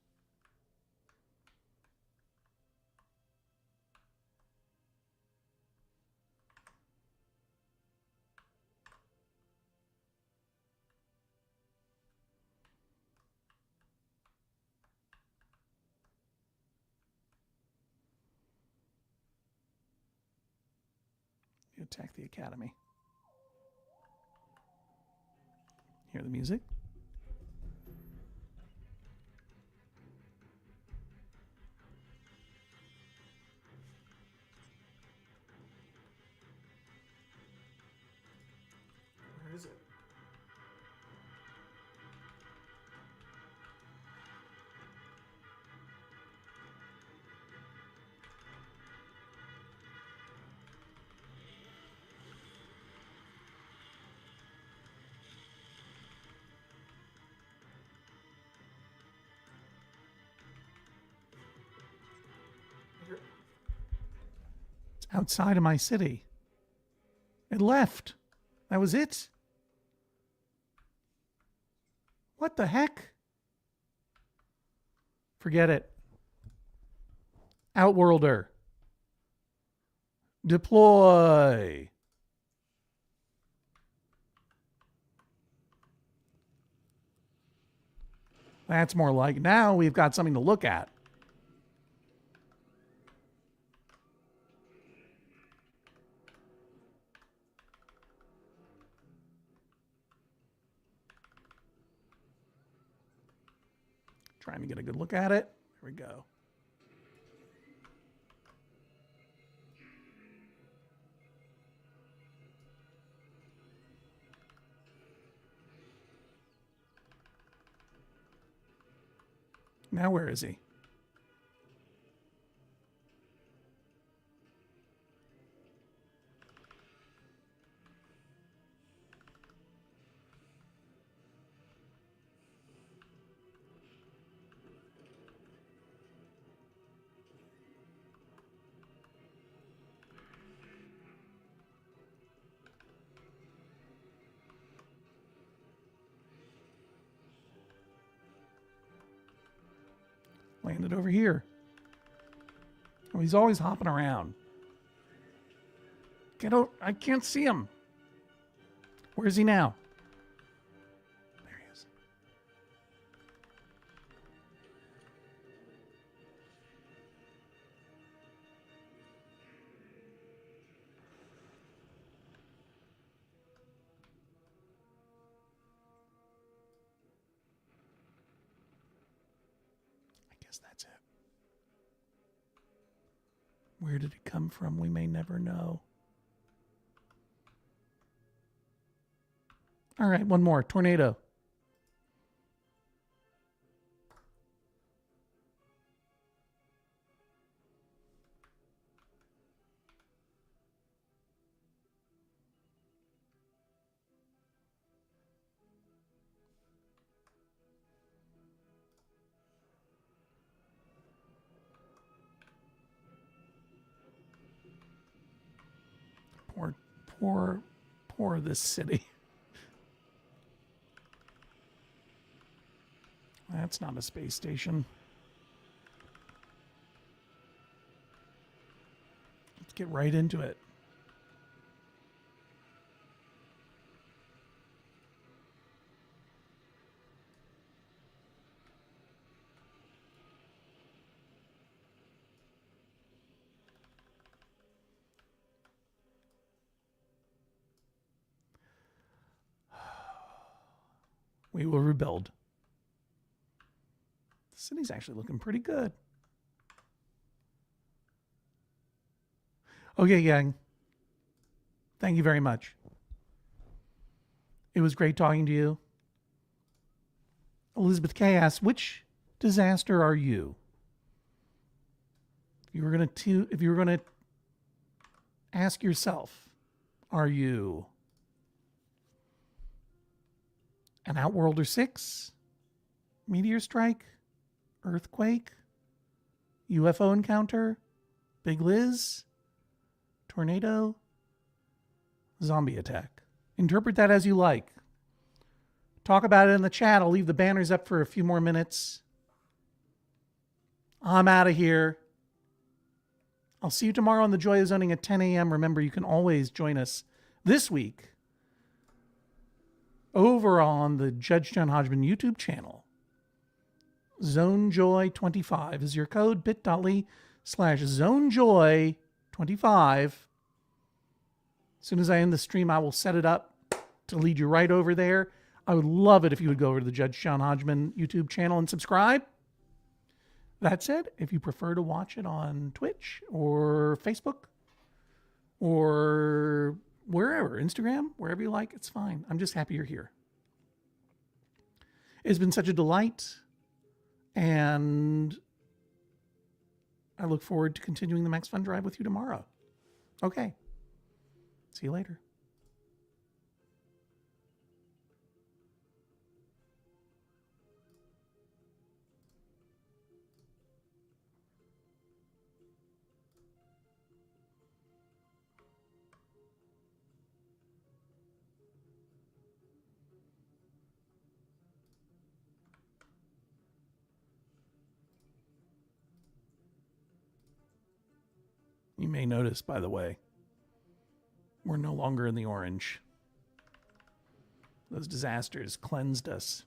You attack the academy. Hear the music? Where is it? outside of my city. It left. That was it. What the heck? Forget it. Outworlder. Deploy. That's more like, now we've got something to look at. Trying to get a good look at it. Here we go. Now where is he? Landed over here. Oh, he's always hopping around. Get out. I can't see him. Where is he now? There he is. I guess that's it. Where did it come from? We may never know. All right, one more. Tornado. Poor this city. That's not a space station. Let's get right into it. We will rebuild. The city's actually looking pretty good. Okay, gang. Thank you very much. It was great talking to you. Elizabeth K asks, which disaster are you? If you were gonna ask yourself, are you an Outworlder 6, meteor strike, earthquake, UFO encounter, Big Liz, tornado, zombie attack? Interpret that as you like. Talk about it in the chat. I'll leave the banners up for a few more minutes. I'm out of here. I'll see you tomorrow on the Joy of Zoning at 10 a.m. Remember, you can always join us this week over on the Judge John Hodgman YouTube channel. ZoneJoy25 is your code, bit.ly/ZoneJoy25. As soon as I end the stream, I will set it up to lead you right over there. I would love it if you would go over to the Judge John Hodgman YouTube channel and subscribe. That said, if you prefer to watch it on Twitch or Facebook or wherever, Instagram, wherever you like, it's fine. I'm just happy you're here. It's been such a delight, and I look forward to continuing the Max Fun Drive with you tomorrow. Okay. See you later. You may notice, by the way, we're no longer in the orange. Those disasters cleansed us.